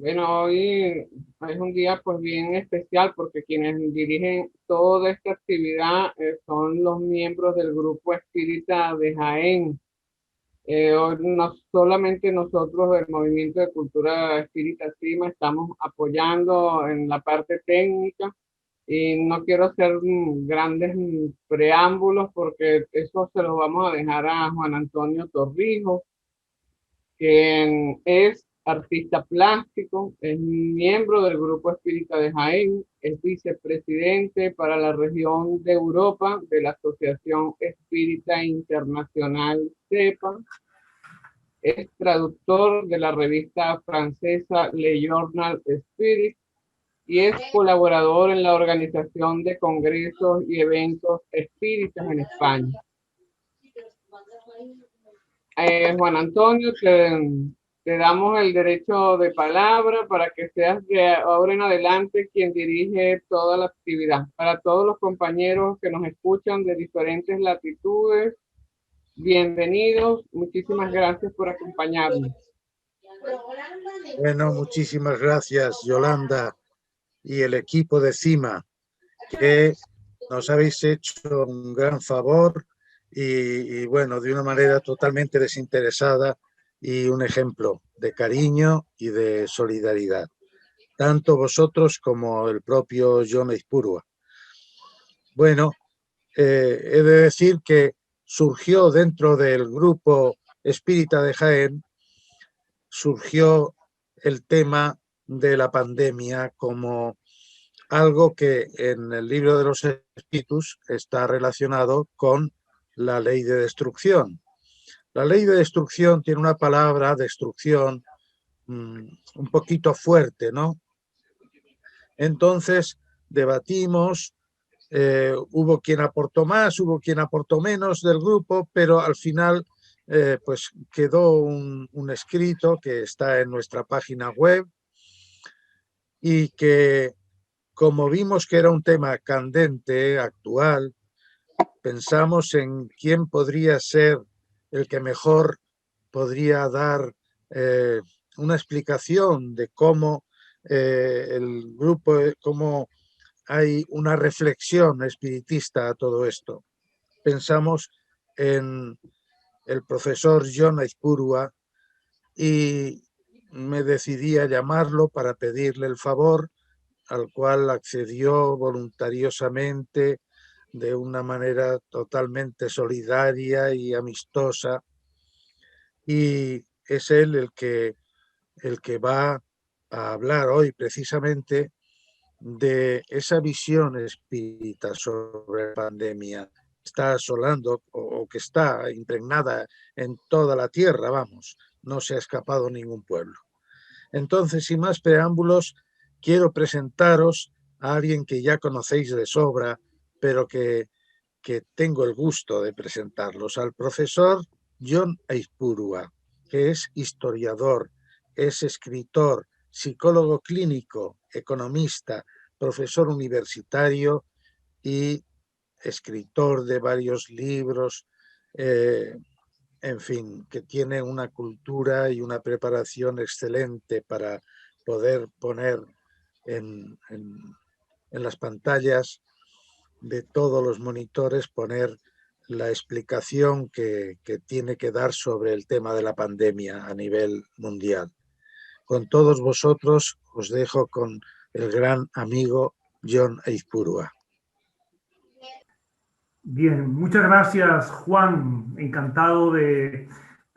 Bueno, hoy es un día pues bien especial porque quienes dirigen toda esta actividad son los miembros del Grupo Espírita de Jaén. Hoy no solamente nosotros del Movimiento de Cultura Espírita Sima estamos apoyando en la parte técnica y no quiero hacer grandes preámbulos porque eso se los vamos a dejar a Juan Antonio Torrijos, quien es artista plástico, es miembro del Grupo Espírita de Jaén, es vicepresidente para la región de Europa de la Asociación Espírita Internacional CEPA, es traductor de la revista francesa Le Journal Spirit y es colaborador en la organización de congresos y eventos espíritas en España. Juan Antonio, te damos el derecho de palabra para que seas de ahora en adelante quien dirige toda la actividad. Para todos los compañeros que nos escuchan de diferentes latitudes, bienvenidos. Muchísimas gracias por acompañarnos. Bueno, muchísimas gracias, Yolanda y el equipo de CIMA, que nos habéis hecho un gran favor y bueno, de una manera totalmente desinteresada y un ejemplo de cariño y de solidaridad, tanto vosotros como el propio John Eizpurua. Bueno, he de decir que surgió dentro del grupo Espírita de Jaén, surgió el tema de la pandemia como algo que en el libro de los espíritus está relacionado con la ley de destrucción. La ley de destrucción tiene una palabra, destrucción, un poquito fuerte, ¿no? Entonces debatimos, hubo quien aportó más, hubo quien aportó menos del grupo, pero al final pues quedó un escrito que está en nuestra página web y que, como vimos que era un tema candente, actual, pensamos en quién podría ser el que mejor podría dar una explicación de cómo el grupo, cómo hay una reflexión espiritista a todo esto. Pensamos en el profesor John Eizpurua y me decidí a llamarlo para pedirle el favor, al cual accedió voluntariosamente de una manera totalmente solidaria y amistosa, y es él el que va a hablar hoy precisamente de esa visión espírita sobre la pandemia que está asolando o que está impregnada en toda la tierra, vamos, no se ha escapado ningún pueblo. Entonces, sin más preámbulos, quiero presentaros a alguien que ya conocéis de sobra, pero que tengo el gusto de presentarlos, al profesor John Eizpurua, que es historiador, es escritor, psicólogo clínico, economista, profesor universitario y escritor de varios libros, en fin, que tiene una cultura y una preparación excelente para poder poner en las pantallas de todos los monitores, poner la explicación que tiene que dar sobre el tema de la pandemia a nivel mundial. Con todos vosotros os dejo con el gran amigo John Eizpurua. Bien, muchas gracias, Juan. Encantado de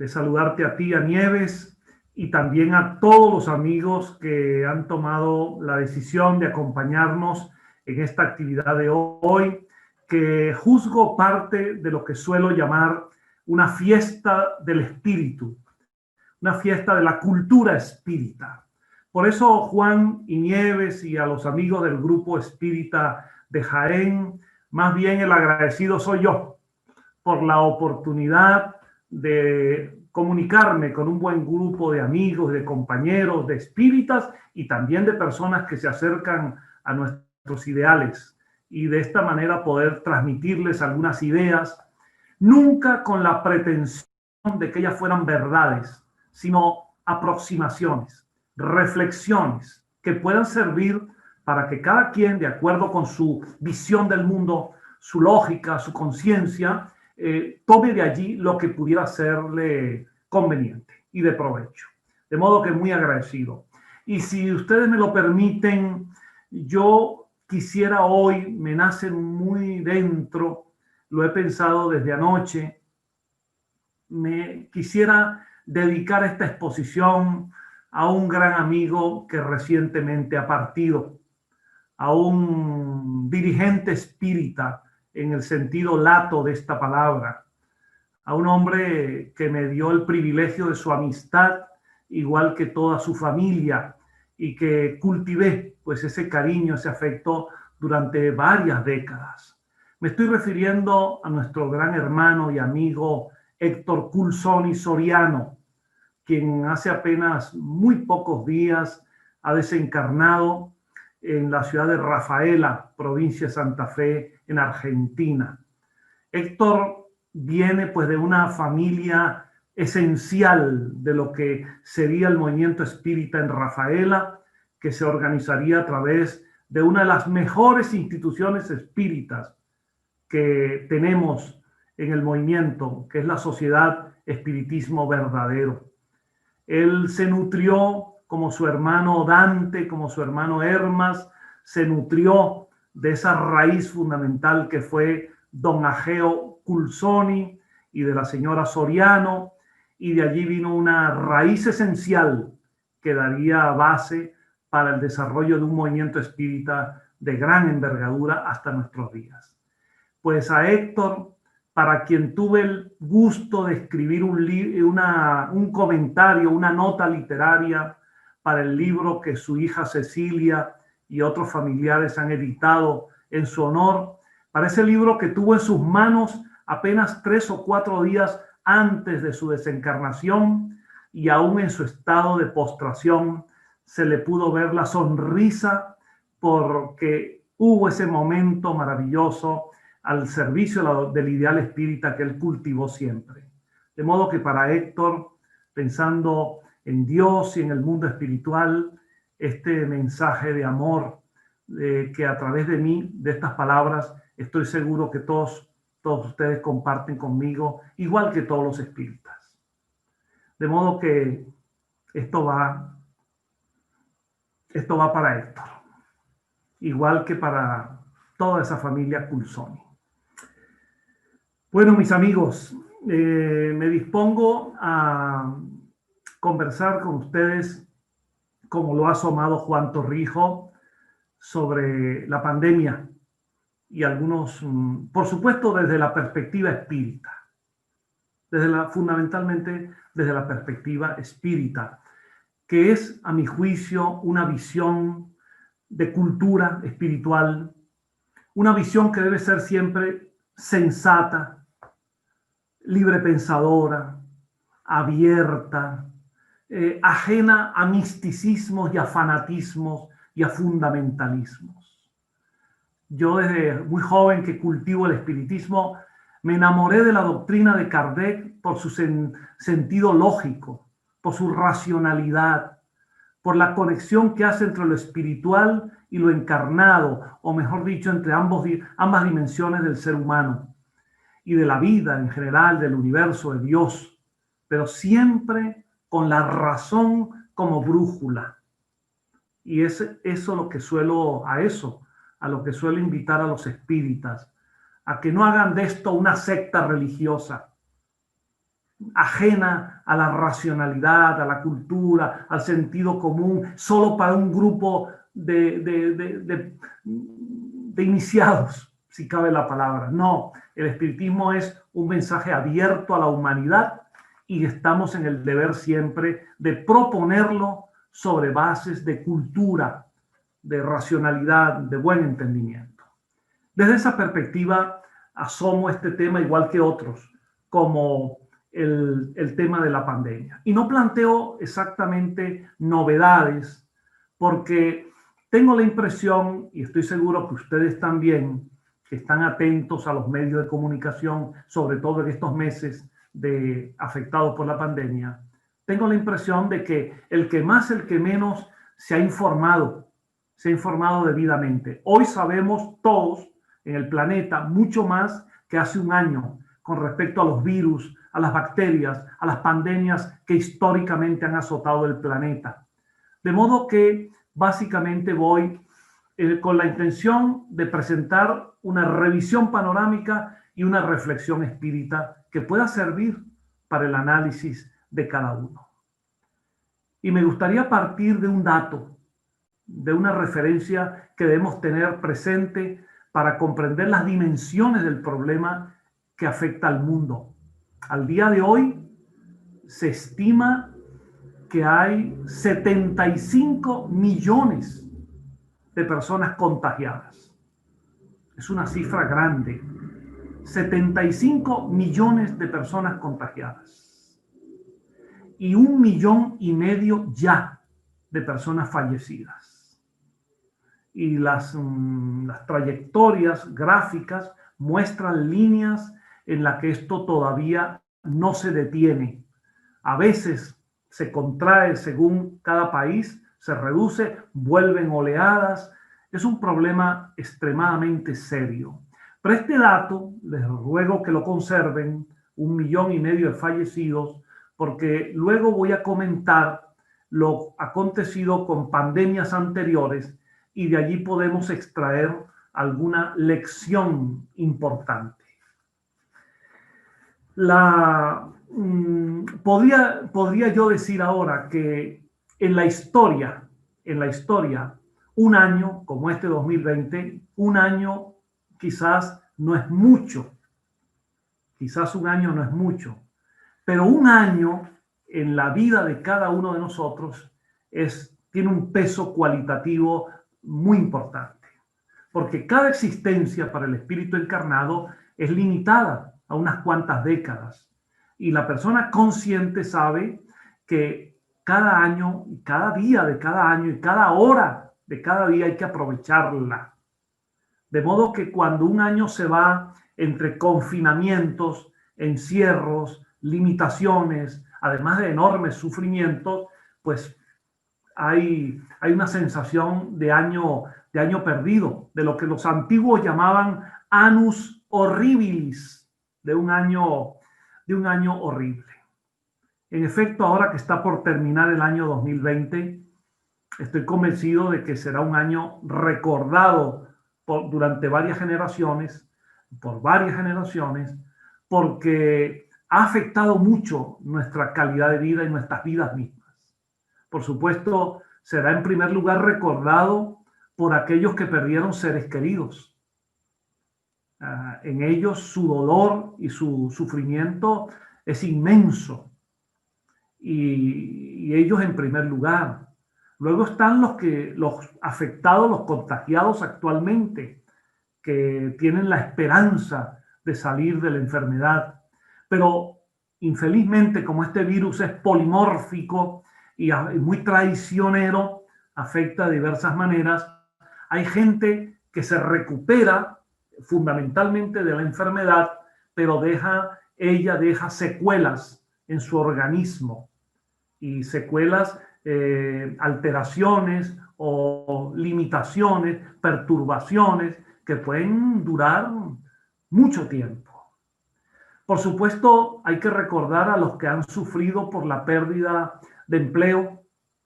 saludarte a ti, a Nieves, y también a todos los amigos que han tomado la decisión de acompañarnos en esta actividad de hoy, que juzgo parte de lo que suelo llamar una fiesta del espíritu, una fiesta de la cultura espírita. Por eso, Juan y Nieves y a los amigos del Grupo Espírita de Jaén, más bien el agradecido soy yo por la oportunidad de comunicarme con un buen grupo de amigos, de compañeros, de espíritas y también de personas que se acercan a nuestros ideales, y de esta manera poder transmitirles algunas ideas, nunca con la pretensión de que ellas fueran verdades, sino aproximaciones, reflexiones que puedan servir para que cada quien, de acuerdo con su visión del mundo, su lógica, su conciencia, tome de allí lo que pudiera serle conveniente y de provecho. De modo que muy agradecido. Y si ustedes me lo permiten, yo quisiera hoy, me nace muy dentro, lo he pensado desde anoche, me quisiera dedicar esta exposición a un gran amigo que recientemente ha partido, a un dirigente espírita en el sentido lato de esta palabra, a un hombre que me dio el privilegio de su amistad, igual que toda su familia, y que cultivé pues ese cariño, ese afecto durante varias décadas. Me estoy refiriendo a nuestro gran hermano y amigo Héctor Culsoni Soriano, quien hace apenas muy pocos días ha desencarnado en la ciudad de Rafaela, provincia de Santa Fe, en Argentina. Héctor viene pues de una familia esencial de lo que sería el movimiento espírita en Rafaela, que se organizaría a través de una de las mejores instituciones espíritas que tenemos en el movimiento, que es la Sociedad Espiritismo Verdadero. Él se nutrió, como su hermano Dante, como su hermano Hermas, se nutrió de esa raíz fundamental que fue don Ageo Culsoni y de la señora Soriano, y de allí vino una raíz esencial que daría base para el desarrollo de un movimiento espírita de gran envergadura hasta nuestros días. Pues a Héctor, para quien tuve el gusto de escribir un comentario, una nota literaria para el libro que su hija Cecilia y otros familiares han editado en su honor, para ese libro que tuvo en sus manos apenas 3 o 4 días antes de su desencarnación, y aún en su estado de postración se le pudo ver la sonrisa porque hubo ese momento maravilloso al servicio del ideal espírita que él cultivó siempre. De modo que para Héctor, pensando en Dios y en el mundo espiritual, este mensaje de amor que a través de mí, de estas palabras, estoy seguro que todos ustedes comparten conmigo, igual que todos los espíritas. De modo que esto va para Héctor, igual que para toda esa familia Culsoni. Bueno, mis amigos, me dispongo a conversar con ustedes, como lo ha asomado Juan Torrijos, sobre la pandemia y algunos, por supuesto, desde la perspectiva espírita, fundamentalmente desde la perspectiva espírita, que es, a mi juicio, una visión de cultura espiritual, una visión que debe ser siempre sensata, librepensadora, abierta, ajena a misticismos y a fanatismos y a fundamentalismos. Yo desde muy joven que cultivo el espiritismo, me enamoré de la doctrina de Kardec por su sentido lógico, por su racionalidad, por la conexión que hace entre lo espiritual y lo encarnado, o mejor dicho, entre ambas dimensiones del ser humano y de la vida en general, del universo, de Dios, pero siempre con la razón como brújula. Y es eso lo que a lo que suelo invitar a los espíritas, a que no hagan de esto una secta religiosa, ajena a la racionalidad, a la cultura, al sentido común, solo para un grupo de iniciados, si cabe la palabra. No, el espiritismo es un mensaje abierto a la humanidad y estamos en el deber siempre de proponerlo sobre bases de cultura, de racionalidad, de buen entendimiento. Desde esa perspectiva asomo este tema igual que otros, como el tema de la pandemia. Y no planteo exactamente novedades, porque tengo la impresión, y estoy seguro que ustedes también, que están atentos a los medios de comunicación, sobre todo en estos meses afectados por la pandemia, tengo la impresión de que el que más, el que menos se ha informado debidamente. Hoy sabemos todos en el planeta mucho más que hace un año con respecto a los virus, a las bacterias, a las pandemias que históricamente han azotado el planeta. De modo que básicamente voy con la intención de presentar una revisión panorámica y una reflexión espírita que pueda servir para el análisis de cada uno. Y me gustaría partir de un dato, de una referencia que debemos tener presente para comprender las dimensiones del problema que afecta al mundo. Al día de hoy se estima que hay 75 millones de personas contagiadas. Es una cifra grande. 75 millones de personas contagiadas. Y 1,5 millones ya de personas fallecidas. Y las trayectorias gráficas muestran líneas en las que esto todavía no se detiene. A veces se contrae según cada país, se reduce, vuelven oleadas. Es un problema extremadamente serio. Pero este dato, les ruego que lo conserven, 1,5 millones de fallecidos, porque luego voy a comentar lo acontecido con pandemias anteriores y de allí podemos extraer alguna lección importante. Podría yo decir ahora que en la historia, un año como este 2020, un año quizás no es mucho, pero un año en la vida de cada uno de nosotros tiene un peso cualitativo muy importante, porque cada existencia para el espíritu encarnado es limitada a unas cuantas décadas, y la persona consciente sabe que cada año, cada día de cada año y cada hora de cada día hay que aprovecharla. De modo que cuando un año se va entre confinamientos, encierros, limitaciones, además de enormes sufrimientos, pues hay una sensación de año perdido, de lo que los antiguos llamaban annus horribilis, de un año horrible. En efecto, ahora que está por terminar el año 2020, estoy convencido de que será un año recordado durante varias generaciones, porque ha afectado mucho nuestra calidad de vida y nuestras vidas mismas. Por supuesto, será en primer lugar recordado por aquellos que perdieron seres queridos. En ellos su dolor y su sufrimiento es inmenso. Y ellos en primer lugar. Luego están los afectados, los contagiados actualmente, que tienen la esperanza de salir de la enfermedad. Pero infelizmente, como este virus es polimórfico y muy traicionero, afecta de diversas maneras, hay gente que se recupera fundamentalmente de la enfermedad, pero ella deja secuelas en su organismo, y secuelas, alteraciones o limitaciones, perturbaciones que pueden durar mucho tiempo. Por supuesto, hay que recordar a los que han sufrido por la pérdida de empleo,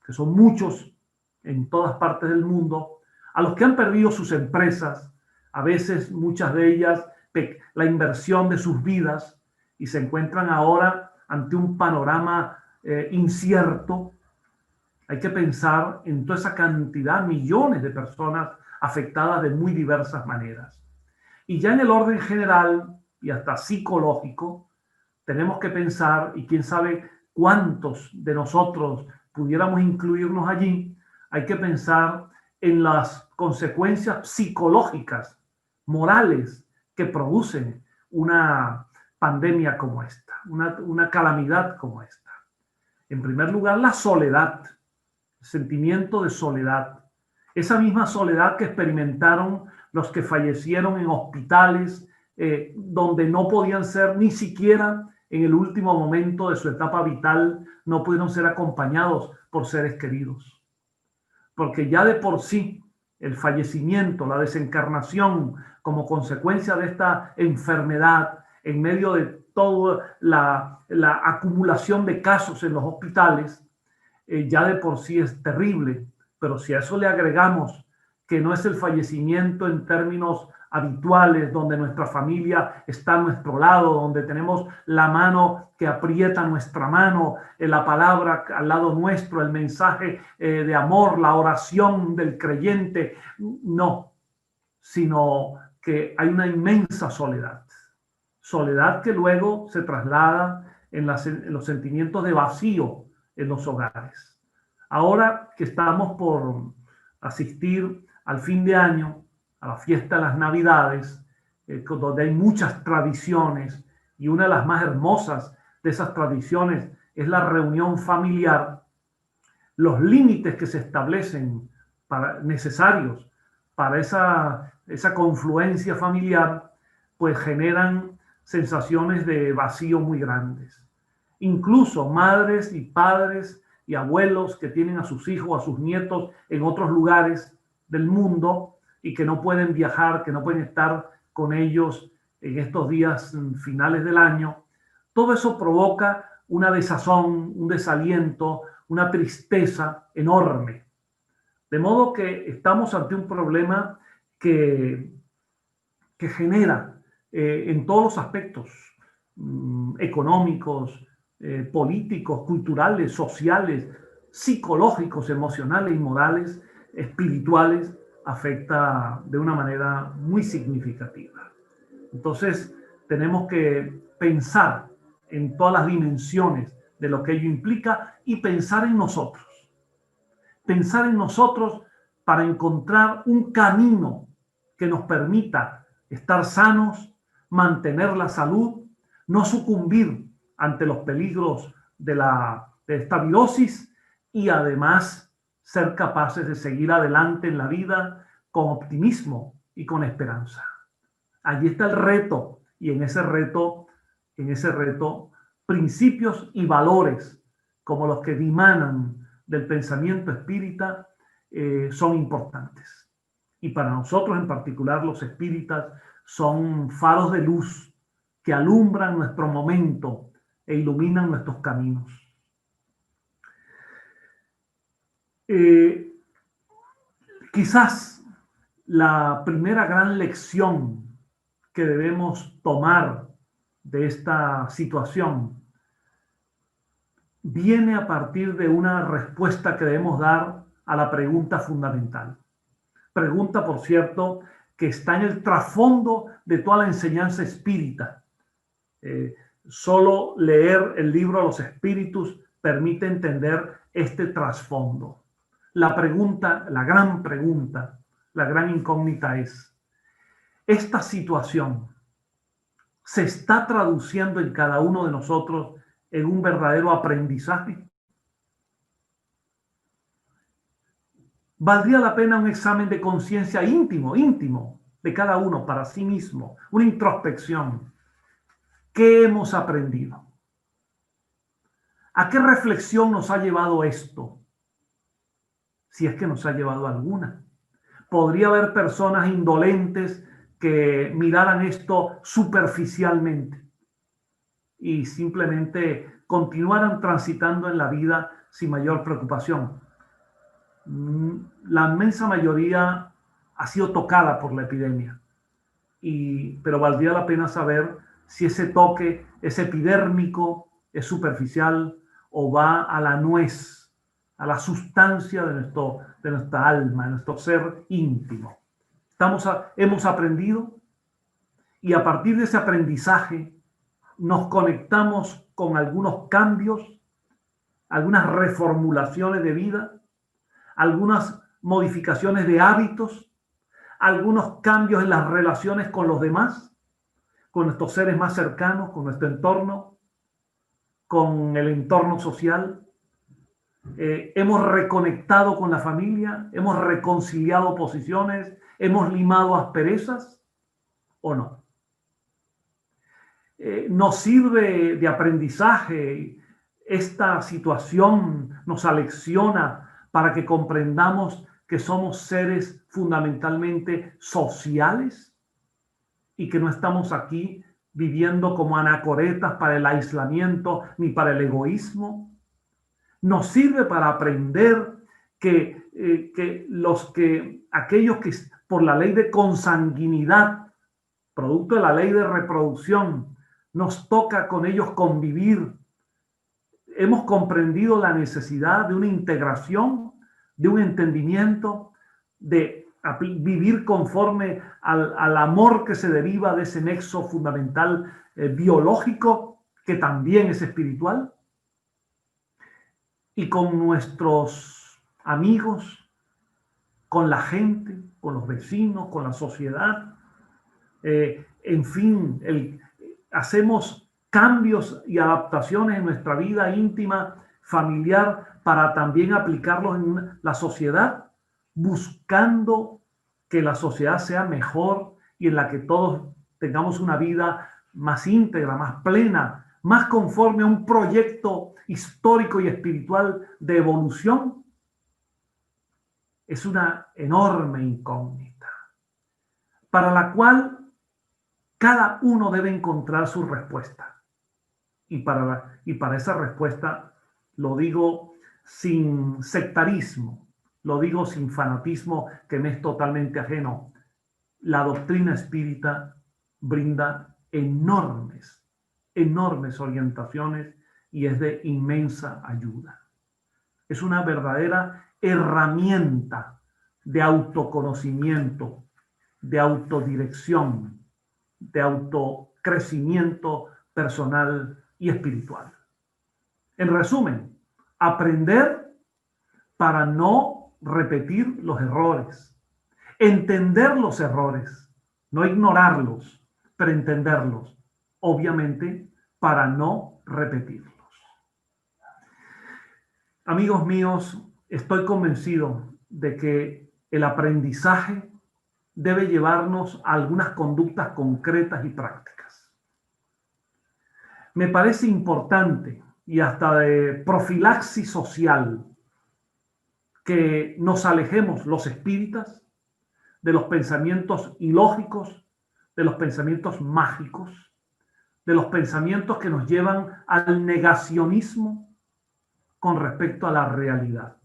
que son muchos en todas partes del mundo, a los que han perdido sus empresas, a veces muchas de ellas la inversión de sus vidas, y se encuentran ahora ante un panorama incierto. Hay que pensar en toda esa cantidad, millones de personas afectadas de muy diversas maneras. Y ya en el orden general y hasta psicológico, tenemos que pensar, y quién sabe cuántos de nosotros pudiéramos incluirnos allí, hay que pensar en las consecuencias psicológicas, morales, que producen una pandemia como esta, una calamidad como esta. En primer lugar, la soledad, el sentimiento de soledad. Esa misma soledad que experimentaron los que fallecieron en hospitales, donde no podían ser ni siquiera en el último momento de su etapa vital no pudieron ser acompañados por seres queridos. Porque ya de por sí el fallecimiento, la desencarnación como consecuencia de esta enfermedad, en medio de toda la acumulación de casos en los hospitales, ya de por sí es terrible. Pero si a eso le agregamos que no es el fallecimiento en términos habituales, donde nuestra familia está a nuestro lado, donde tenemos la mano que aprieta nuestra mano, la palabra al lado nuestro, el mensaje de amor, la oración del creyente, no, sino que hay una inmensa soledad. Soledad que luego se traslada en los sentimientos de vacío en los hogares. Ahora que estamos por asistir al fin de año, a la fiesta de las Navidades, donde hay muchas tradiciones, y una de las más hermosas de esas tradiciones es la reunión familiar. Los límites que se establecen necesarios para esa confluencia familiar, pues generan sensaciones de vacío muy grandes. Incluso madres y padres y abuelos que tienen a sus hijos, a sus nietos en otros lugares del mundo y que no pueden viajar, que no pueden estar con ellos en estos días finales del año. Todo eso provoca una desazón, un desaliento, una tristeza enorme. De modo que estamos ante un problema que genera en todos los aspectos económicos, políticos, culturales, sociales, psicológicos, emocionales y morales, espirituales, afecta de una manera muy significativa. Entonces, tenemos que pensar en todas las dimensiones de lo que ello implica y pensar en nosotros. Pensar en nosotros para encontrar un camino que nos permita estar sanos, mantener la salud, no sucumbir ante los peligros de esta virosis y además ser capaces de seguir adelante en la vida con optimismo y con esperanza. Allí está el reto, y en ese reto, principios y valores como los que dimanan del pensamiento espírita son importantes. Y para nosotros en particular los espíritas son faros de luz que alumbran nuestro momento e iluminan nuestros caminos. Quizás la primera gran lección que debemos tomar de esta situación viene a partir de una respuesta que debemos dar a la pregunta fundamental. Pregunta, por cierto, que está en el trasfondo de toda la enseñanza espírita. Solo leer el libro de los espíritus permite entender este trasfondo. La pregunta, la gran pregunta, la gran incógnita es: ¿esta situación se está traduciendo en cada uno de nosotros en un verdadero aprendizaje? ¿Valdría la pena un examen de conciencia íntimo de cada uno para sí mismo? Una introspección. ¿Qué hemos aprendido? ¿A qué reflexión nos ha llevado esto? Si es que nos ha llevado alguna. Podría haber personas indolentes que miraran esto superficialmente y simplemente continuaran transitando en la vida sin mayor preocupación. La inmensa mayoría ha sido tocada por la epidemia, pero valdría la pena saber si ese toque es epidérmico, es superficial o va a la nuez, a la sustancia de nuestra alma, de nuestro ser íntimo. Hemos aprendido, y a partir de ese aprendizaje nos conectamos con algunos cambios, algunas reformulaciones de vida, algunas modificaciones de hábitos, algunos cambios en las relaciones con los demás, con nuestros seres más cercanos, con nuestro entorno, con el entorno social. Hemos reconectado con la familia, hemos reconciliado posiciones, hemos limado asperezas, ¿o no? nos sirve de aprendizaje. Esta situación nos alecciona para que comprendamos que somos seres fundamentalmente sociales y que no estamos aquí viviendo como anacoretas para el aislamiento ni para el egoísmo. Nos sirve para aprender que aquellos que por la ley de consanguinidad, producto de la ley de reproducción, nos toca con ellos convivir. Hemos comprendido la necesidad de una integración, de un entendimiento, de vivir conforme al amor que se deriva de ese nexo fundamental biológico, que también es espiritual. Y con nuestros amigos, con la gente, con los vecinos, con la sociedad, en fin, hacemos cambios y adaptaciones en nuestra vida íntima, familiar, para también aplicarlos en la sociedad, buscando que la sociedad sea mejor y en la que todos tengamos una vida más íntegra, más plena, más conforme a un proyecto histórico y espiritual de evolución. Es una enorme incógnita para la cual cada uno debe encontrar su respuesta. Y para esa respuesta, lo digo sin sectarismo, lo digo sin fanatismo que me es totalmente ajeno. La doctrina espírita brinda enormes orientaciones y es de inmensa ayuda. Es una verdadera herramienta de autoconocimiento, de autodirección, de autocrecimiento personal y espiritual. En resumen, aprender para no repetir los errores, entender los errores, no ignorarlos, pero entenderlos, obviamente para no repetirlos. Amigos míos, estoy convencido de que el aprendizaje debe llevarnos a algunas conductas concretas y prácticas. Me parece importante y hasta de profilaxis social que nos alejemos los espíritas de los pensamientos ilógicos, de los pensamientos mágicos, de los pensamientos que nos llevan al negacionismo con respecto a la realidad.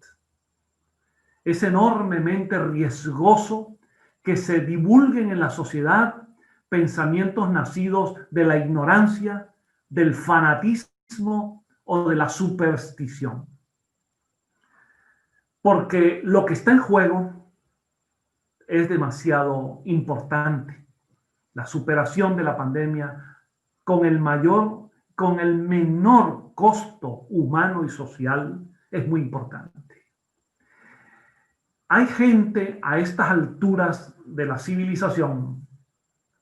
Es enormemente riesgoso que se divulguen en la sociedad pensamientos nacidos de la ignorancia, del fanatismo o de la superstición. Porque lo que está en juego es demasiado importante. La superación de la pandemia con el menor costo humano y social es muy importante. Hay gente a estas alturas de la civilización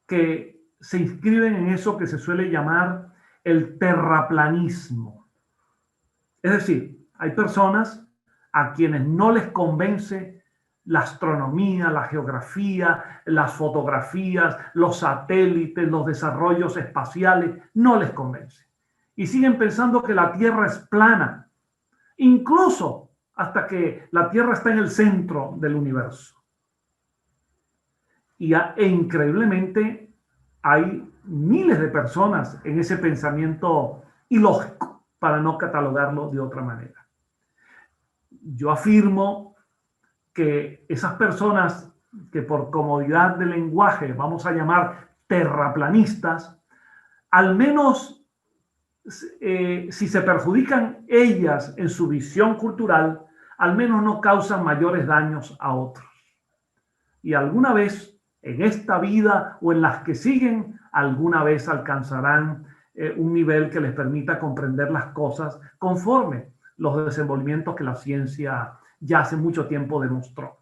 que se inscriben en eso que se suele llamar el terraplanismo. Es decir, hay personas a quienes no les convence la astronomía, la geografía, las fotografías, los satélites, los desarrollos espaciales, no les convence. Y siguen pensando que la Tierra es plana, incluso hasta que la Tierra está en el centro del universo. E increíblemente hay miles de personas en ese pensamiento ilógico, para no catalogarlo de otra manera. Yo afirmo que esas personas que por comodidad de lenguaje vamos a llamar terraplanistas, al menos si se perjudican ellas en su visión cultural, al menos no causan mayores daños a otros. Y alguna vez, en esta vida o en las que siguen, alguna vez alcanzarán un nivel que les permita comprender las cosas conforme los desenvolvimientos que la ciencia ya hace mucho tiempo demostró.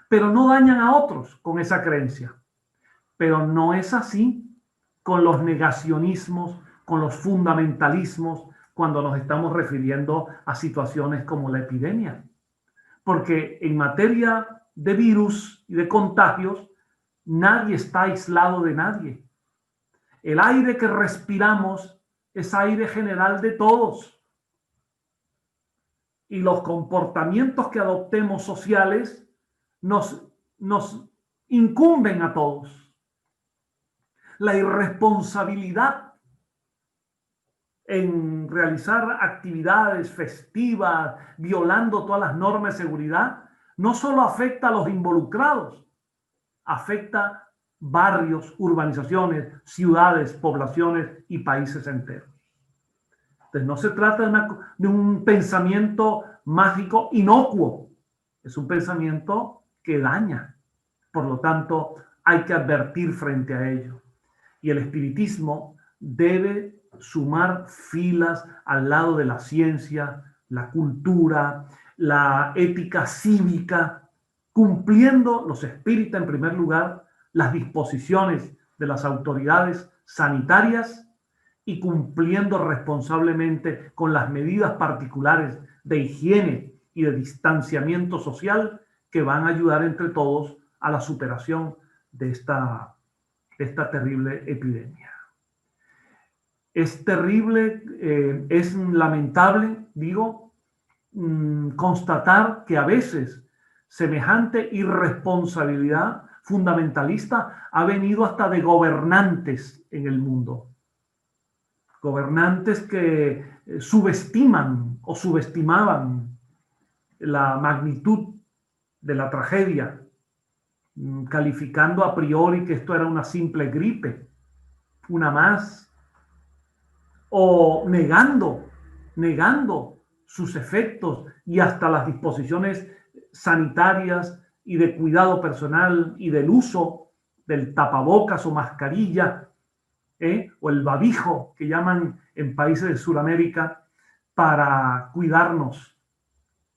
Pero no dañan a otros con esa creencia. Pero no es así con los negacionismos, con los fundamentalismos, cuando nos estamos refiriendo a situaciones como la epidemia. Porque en materia de virus y de contagios, nadie está aislado de nadie. El aire que respiramos es aire general de todos. Y los comportamientos que adoptemos sociales nos incumben a todos. La irresponsabilidad en realizar actividades festivas, violando todas las normas de seguridad, no solo afecta a los involucrados, afecta barrios, urbanizaciones, ciudades, poblaciones y países enteros. Entonces no se trata de un pensamiento mágico inocuo, es un pensamiento que daña. Por lo tanto, hay que advertir frente a ello. Y el espiritismo debe sumar filas al lado de la ciencia, la cultura, la ética cívica, cumpliendo los espíritas en primer lugar, las disposiciones de las autoridades sanitarias y cumpliendo responsablemente con las medidas particulares de higiene y de distanciamiento social que van a ayudar entre todos a la superación de esta terrible epidemia. Es terrible, es lamentable, digo, constatar que a veces semejante irresponsabilidad fundamentalista ha venido hasta de gobernantes en el mundo. Gobernantes que subestiman o subestimaban la magnitud de la tragedia, calificando a priori que esto era una simple gripe, una más, o negando sus efectos y hasta las disposiciones sanitarias y de cuidado personal y del uso del tapabocas o mascarilla, o el barbijo que llaman en países de Sudamérica, para cuidarnos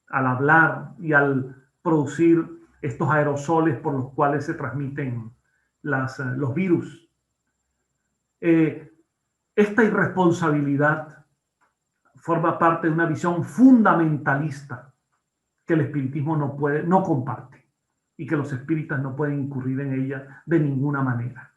al hablar y al producir estos aerosoles por los cuales se transmiten los virus. Esta irresponsabilidad forma parte de una visión fundamentalista que el espiritismo no comparte y que los espíritas no pueden incurrir en ella de ninguna manera.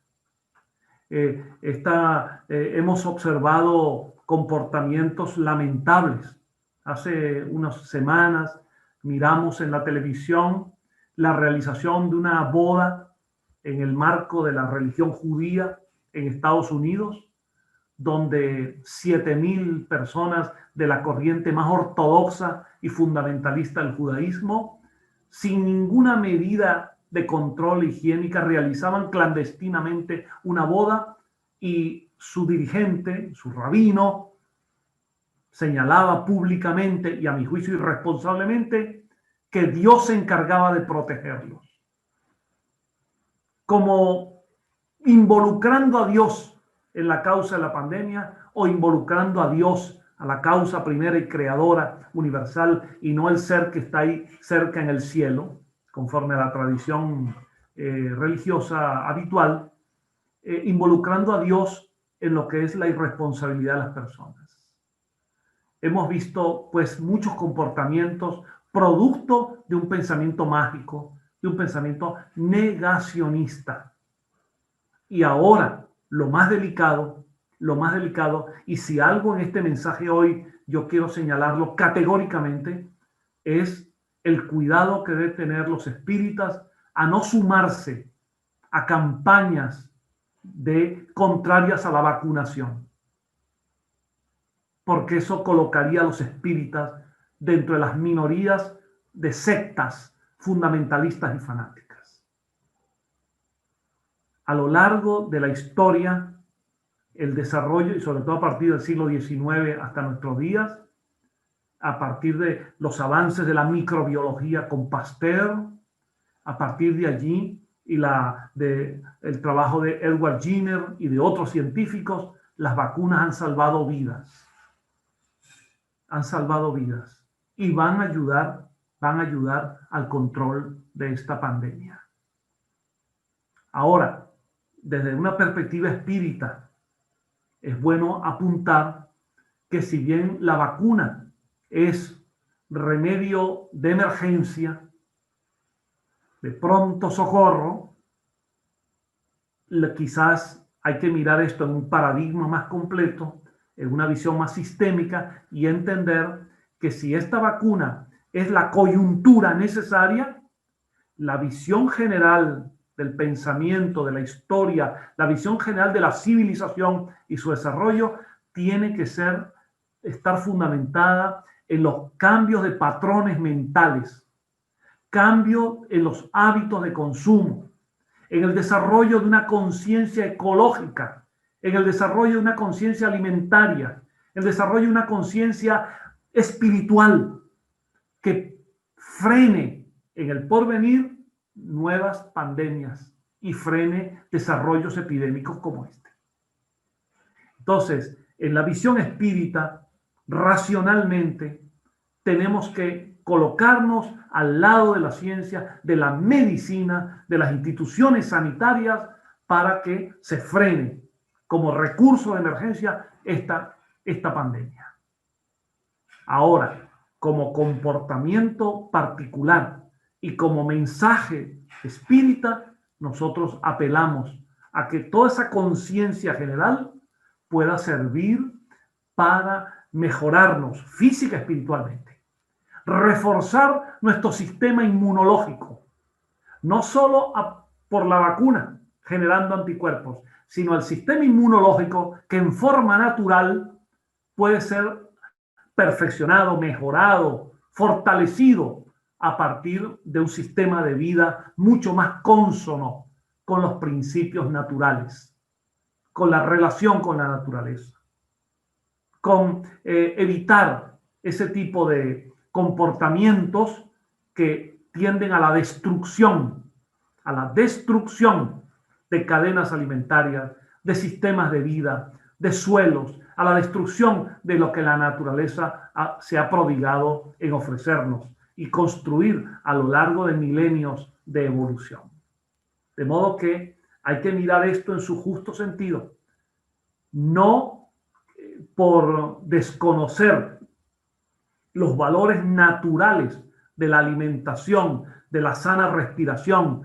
Hemos observado comportamientos lamentables. Hace unas semanas miramos en la televisión la realización de una boda en el marco de la religión judía en Estados Unidos, donde 7,000 personas de la corriente más ortodoxa y fundamentalista del judaísmo, sin ninguna medida de control higiénica, realizaban clandestinamente una boda, y su dirigente, su rabino, señalaba públicamente y a mi juicio irresponsablemente que Dios se encargaba de protegerlos, como involucrando a Dios en la causa de la pandemia o involucrando a Dios a la causa primera y creadora universal y no el ser que está ahí cerca en el cielo, conforme a la tradición religiosa habitual, involucrando a Dios en lo que es la irresponsabilidad de las personas. Hemos visto pues muchos comportamientos producto de un pensamiento mágico, de un pensamiento negacionista. Y ahora, lo más delicado, y si algo en este mensaje hoy yo quiero señalarlo categóricamente, es el cuidado que deben tener los espíritas a no sumarse a campañas contrarias a la vacunación, porque eso colocaría a los espíritas dentro de las minorías de sectas fundamentalistas y fanáticas. A lo largo de la historia, el desarrollo, y sobre todo a partir del siglo XIX hasta nuestros días, a partir de los avances de la microbiología con Pasteur, a partir de allí y el trabajo de Edward Jenner y de otros científicos, las vacunas han salvado vidas. Han salvado vidas y van a ayudar al control de esta pandemia. Ahora, desde una perspectiva espírita, es bueno apuntar que si bien la vacuna es remedio de emergencia, de pronto socorro, quizás hay que mirar esto en un paradigma más completo, en una visión más sistémica y entender que si esta vacuna es la coyuntura necesaria, la visión general del pensamiento, de la historia, la visión general de la civilización y su desarrollo tiene que estar fundamentada en los cambios de patrones mentales, cambio en los hábitos de consumo, en el desarrollo de una conciencia ecológica, en el desarrollo de una conciencia alimentaria, el desarrollo de una conciencia espiritual que frene en el porvenir nuevas pandemias y frene desarrollos epidémicos como este. Entonces, en la visión espírita, racionalmente, tenemos que colocarnos al lado de la ciencia, de la medicina, de las instituciones sanitarias, para que se frene como recurso de emergencia esta pandemia. Ahora, como comportamiento particular y como mensaje espírita, nosotros apelamos a que toda esa conciencia general pueda servir para mejorarnos física y espiritualmente, reforzar nuestro sistema inmunológico, no solo por la vacuna generando anticuerpos, sino el sistema inmunológico que en forma natural puede ser perfeccionado, mejorado, fortalecido a partir de un sistema de vida mucho más cónsono con los principios naturales, con la relación con la naturaleza, con evitar ese tipo de comportamientos que tienden a la destrucción de cadenas alimentarias, de sistemas de vida, de suelos, a la destrucción de lo que la naturaleza se ha prodigado en ofrecernos y construir a lo largo de milenios de evolución. De modo que hay que mirar esto en su justo sentido, no por desconocer los valores naturales de la alimentación, de la sana respiración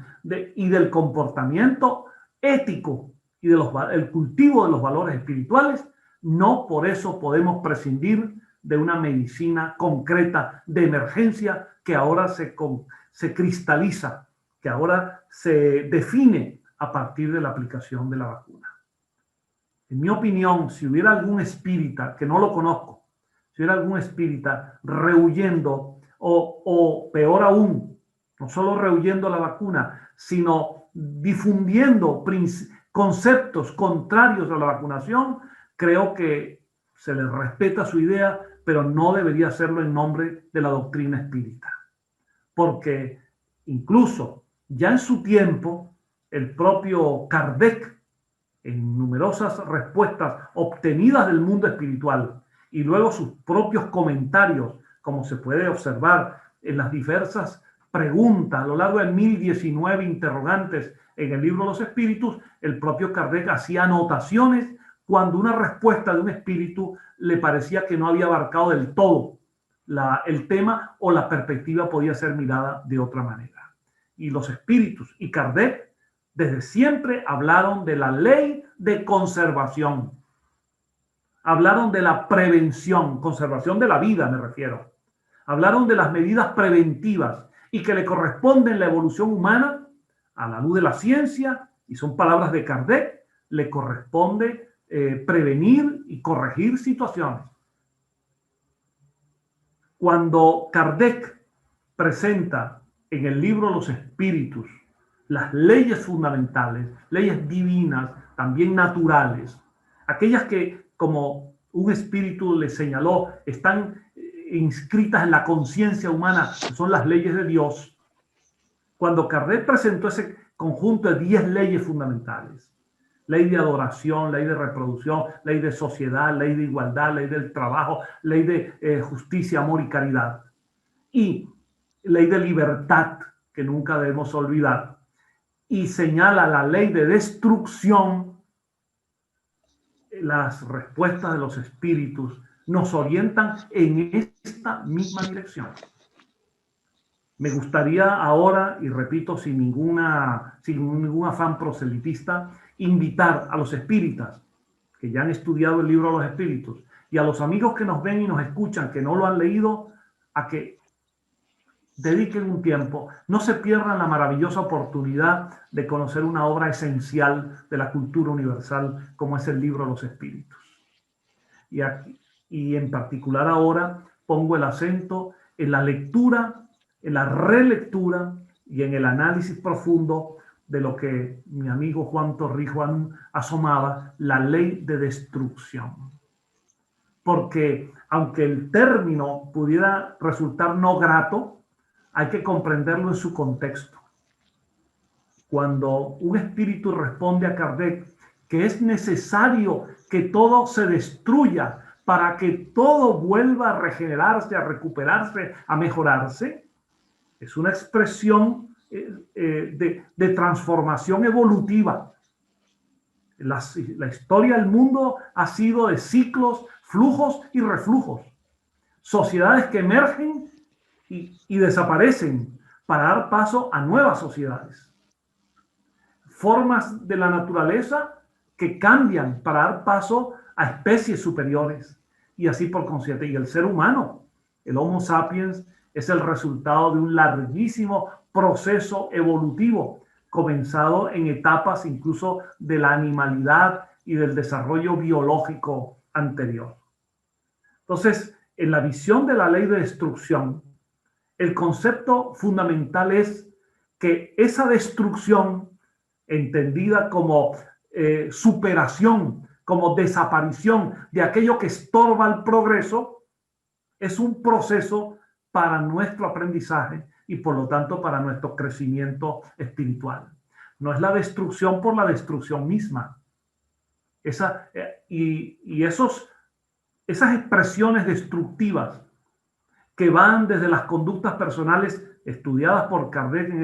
y del comportamiento ético y del cultivo de los valores espirituales. No por eso podemos prescindir de una medicina concreta de emergencia que ahora se cristaliza, que ahora se define a partir de la aplicación de la vacuna. En mi opinión, si hubiera algún espírita, que no lo conozco, si hubiera algún espírita rehuyendo o peor aún, no solo rehuyendo la vacuna, sino difundiendo conceptos contrarios a la vacunación, creo que se le respeta su idea, pero no debería hacerlo en nombre de la doctrina espírita. Porque incluso ya en su tiempo, el propio Kardec, en numerosas respuestas obtenidas del mundo espiritual, y luego sus propios comentarios, como se puede observar en las diversas preguntas a lo largo de 1019 interrogantes en el libro de los espíritus, el propio Kardec hacía anotaciones cuando una respuesta de un espíritu le parecía que no había abarcado del todo el tema o la perspectiva podía ser mirada de otra manera. Y los espíritus y Kardec desde siempre hablaron de la ley de conservación. Hablaron de la prevención, conservación de la vida me refiero. Hablaron de las medidas preventivas y que le corresponden la evolución humana a la luz de la ciencia, y son palabras de Kardec, le corresponde prevenir y corregir situaciones. Cuando Kardec presenta en el libro Los Espíritus las leyes fundamentales, leyes divinas, también naturales, aquellas que, como un espíritu le señaló, están inscritas en la conciencia humana, que son las leyes de Dios. Cuando Kardec presentó ese conjunto de 10 leyes fundamentales, ley de adoración, ley de reproducción, ley de sociedad, ley de igualdad, ley del trabajo, ley de justicia, amor y caridad, y ley de libertad, que nunca debemos olvidar, y señala la ley de destrucción, las respuestas de los espíritus nos orientan en esta misma dirección. Me gustaría ahora, y repito, sin ningún afán proselitista, invitar a los espíritas que ya han estudiado el libro de los espíritus y a los amigos que nos ven y nos escuchan, que no lo han leído, a que dediquen un tiempo, no se pierdan la maravillosa oportunidad de conocer una obra esencial de la cultura universal como es el libro de los espíritus. Y en particular ahora pongo el acento en la lectura, en la relectura y en el análisis profundo de lo que mi amigo Juan Torrijos asomaba, la ley de destrucción. Porque aunque el término pudiera resultar no grato, hay que comprenderlo en su contexto. Cuando un espíritu responde a Kardec que es necesario que todo se destruya para que todo vuelva a regenerarse, a recuperarse, a mejorarse, es una expresión de transformación evolutiva. La historia del mundo ha sido de ciclos, flujos y reflujos. Sociedades que emergen y desaparecen para dar paso a nuevas sociedades. Formas de la naturaleza que cambian para dar paso a especies superiores. Y así por consiguiente. Y el ser humano, el Homo sapiens, es el resultado de un larguísimo proceso evolutivo, comenzado en etapas incluso de la animalidad y del desarrollo biológico anterior. Entonces, en la visión de la ley de destrucción, el concepto fundamental es que esa destrucción, entendida como superación, como desaparición de aquello que estorba el progreso, es un proceso para nuestro aprendizaje y por lo tanto para nuestro crecimiento espiritual. No es la destrucción por la destrucción misma. Esas expresiones destructivas que van desde las conductas personales estudiadas por Kardec en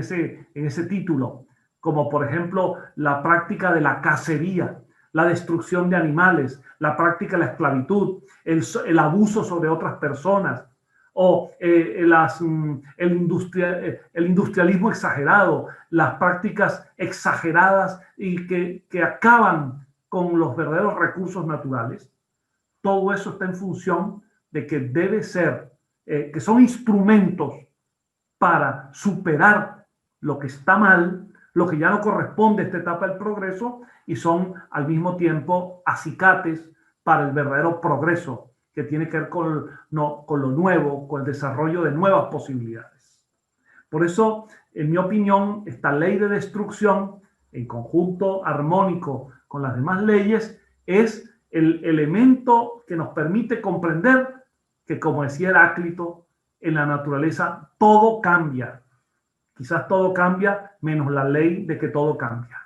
ese título, como por ejemplo la práctica de la cacería, la destrucción de animales, la práctica de la esclavitud, el abuso sobre otras personas, o el industrialismo exagerado, las prácticas exageradas y que acaban con los verdaderos recursos naturales. Todo eso está en función de que debe ser, que son instrumentos para superar lo que está mal, lo que ya no corresponde a esta etapa del progreso, y son al mismo tiempo acicates para el verdadero progreso que tiene que ver con lo nuevo, con el desarrollo de nuevas posibilidades. Por eso, en mi opinión, esta ley de destrucción, en conjunto armónico con las demás leyes, es el elemento que nos permite comprender que, como decía Heráclito, en la naturaleza todo cambia. Quizás todo cambia menos la ley de que todo cambia.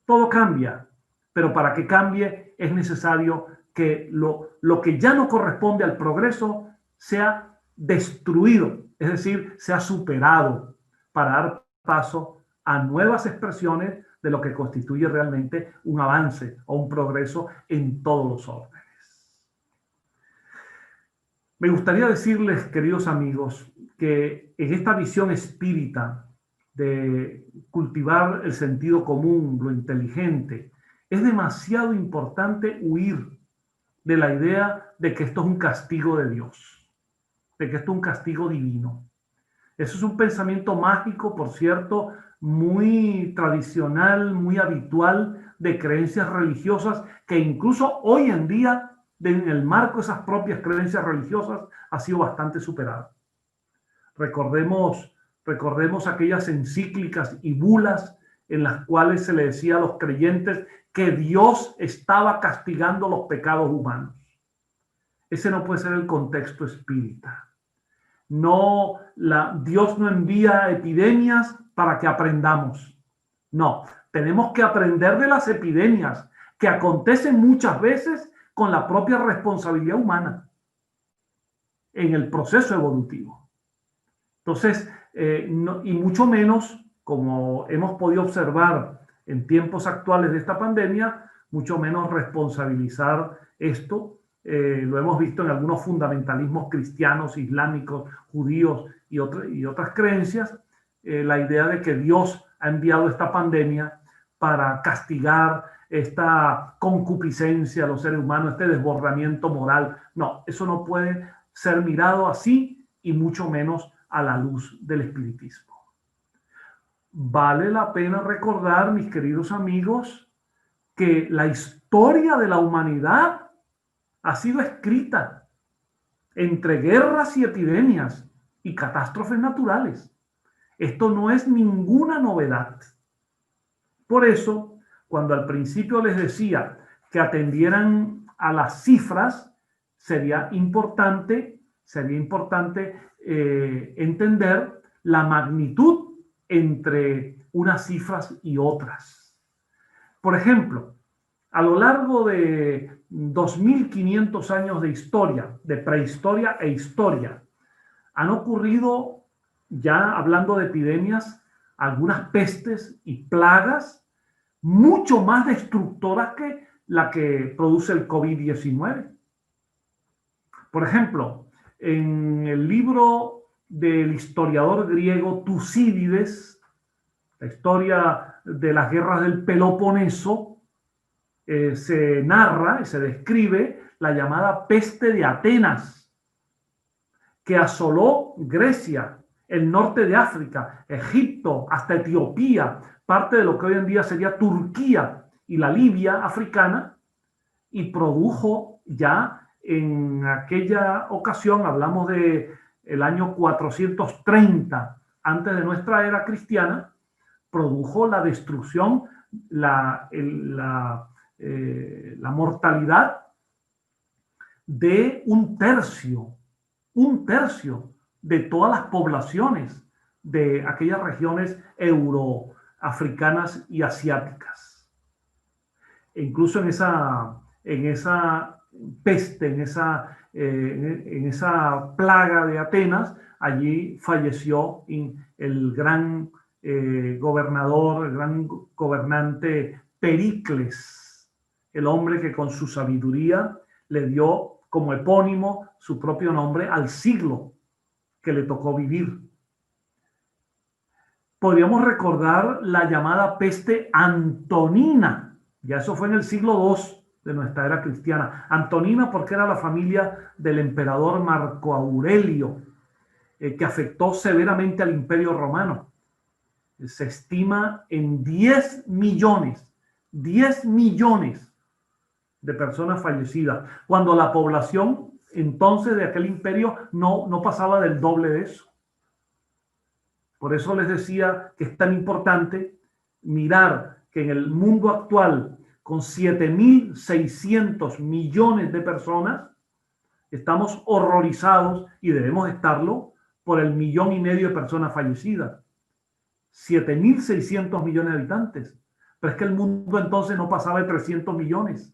Todo cambia, pero para que cambie es necesario que lo que ya no corresponde al progreso sea destruido, es decir, sea superado para dar paso a nuevas expresiones de lo que constituye realmente un avance o un progreso en todos los órdenes. Me gustaría decirles, queridos amigos, que en esta visión espírita de cultivar el sentido común, lo inteligente, es demasiado importante huir de la idea de que esto es un castigo de Dios, de que esto es un castigo divino. Eso es un pensamiento mágico, por cierto, muy tradicional, muy habitual de creencias religiosas, que incluso hoy en día, en el marco de esas propias creencias religiosas, ha sido bastante superado. Recordemos aquellas encíclicas y bulas en las cuales se le decía a los creyentes que Dios estaba castigando los pecados humanos. Ese no puede ser el contexto espírita. Dios no envía epidemias para que aprendamos. No, tenemos que aprender de las epidemias que acontecen muchas veces con la propia responsabilidad humana en el proceso evolutivo. Entonces, y mucho menos, como hemos podido observar en tiempos actuales de esta pandemia, mucho menos responsabilizar esto. Lo hemos visto en algunos fundamentalismos cristianos, islámicos, judíos y otras creencias, la idea de que Dios ha enviado esta pandemia para castigar esta concupiscencia de los seres humanos, este desbordamiento moral. No, eso no puede ser mirado así y mucho menos a la luz del espiritismo. Vale la pena recordar, mis queridos amigos, que la historia de la humanidad ha sido escrita entre guerras y epidemias y catástrofes naturales. Esto no es ninguna novedad. Por eso, cuando al principio les decía que atendieran a las cifras, sería importante entender la magnitud entre unas cifras y otras. Por ejemplo, a lo largo de 2500 años de historia, de prehistoria e historia, han ocurrido, ya hablando de epidemias, algunas pestes y plagas mucho más destructoras que la que produce el COVID-19. Por ejemplo, en el libro del historiador griego Tucídides, la historia de las guerras del Peloponeso, se narra y se describe la llamada peste de Atenas, que asoló Grecia, el norte de África, Egipto, hasta Etiopía, parte de lo que hoy en día sería Turquía y la Libia africana, y produjo ya en aquella ocasión, hablamos de el año 430 antes de nuestra era cristiana, produjo la destrucción, la mortalidad de un tercio de todas las poblaciones de aquellas regiones euroafricanas y asiáticas. E incluso en esa peste, en esa plaga de Atenas, allí falleció el gran gobernador, el gran gobernante Pericles, el hombre que con su sabiduría le dio como epónimo su propio nombre al siglo que le tocó vivir. Podríamos recordar la llamada peste antonina, ya eso fue en el siglo II de nuestra era cristiana. Antonina porque era la familia del emperador Marco Aurelio, que afectó severamente al Imperio Romano. Se estima en 10 millones de personas fallecidas, cuando la población entonces de aquel imperio no pasaba del doble de eso. Por eso les decía que es tan importante mirar que en el mundo actual, con 7.600 millones de personas, estamos horrorizados, y debemos estarlo, por el 1,5 millones de personas fallecidas. 7.600 millones de habitantes. Pero es que el mundo entonces no pasaba de 300 millones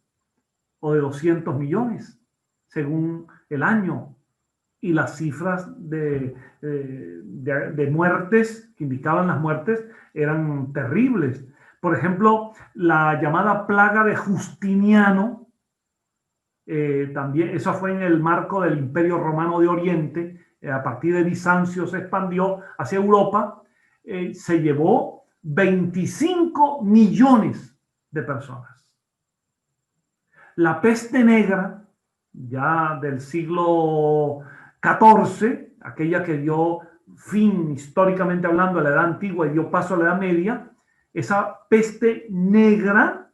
o de 200 millones, según el año. Y las cifras de muertes, que indicaban las muertes, eran terribles. Por ejemplo, la llamada plaga de Justiniano, también, eso fue en el marco del Imperio Romano de Oriente, a partir de Bizancio se expandió hacia Europa, se llevó 25 millones de personas. La peste negra, ya del siglo XIV, aquella que dio fin, históricamente hablando, a la Edad Antigua y dio paso a la Edad Media, esa peste negra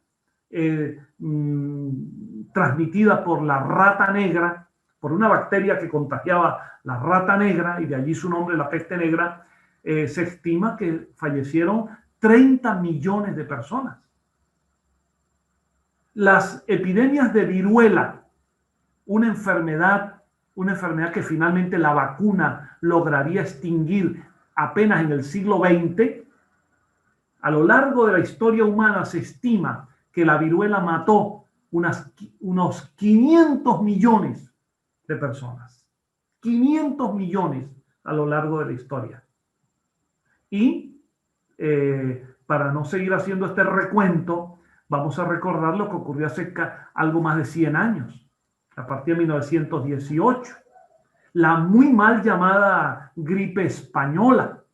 transmitida por la rata negra, por una bacteria que contagiaba la rata negra, y de allí su nombre, la peste negra, se estima que fallecieron 30 millones de personas. Las epidemias de viruela, una enfermedad que finalmente la vacuna lograría extinguir apenas en el siglo XX, a lo largo de la historia humana se estima que la viruela mató unos 500 millones de personas. 500 millones a lo largo de la historia. Y para no seguir haciendo este recuento, vamos a recordar lo que ocurrió hace algo más de 100 años, a partir de 1918. La muy mal llamada gripe española,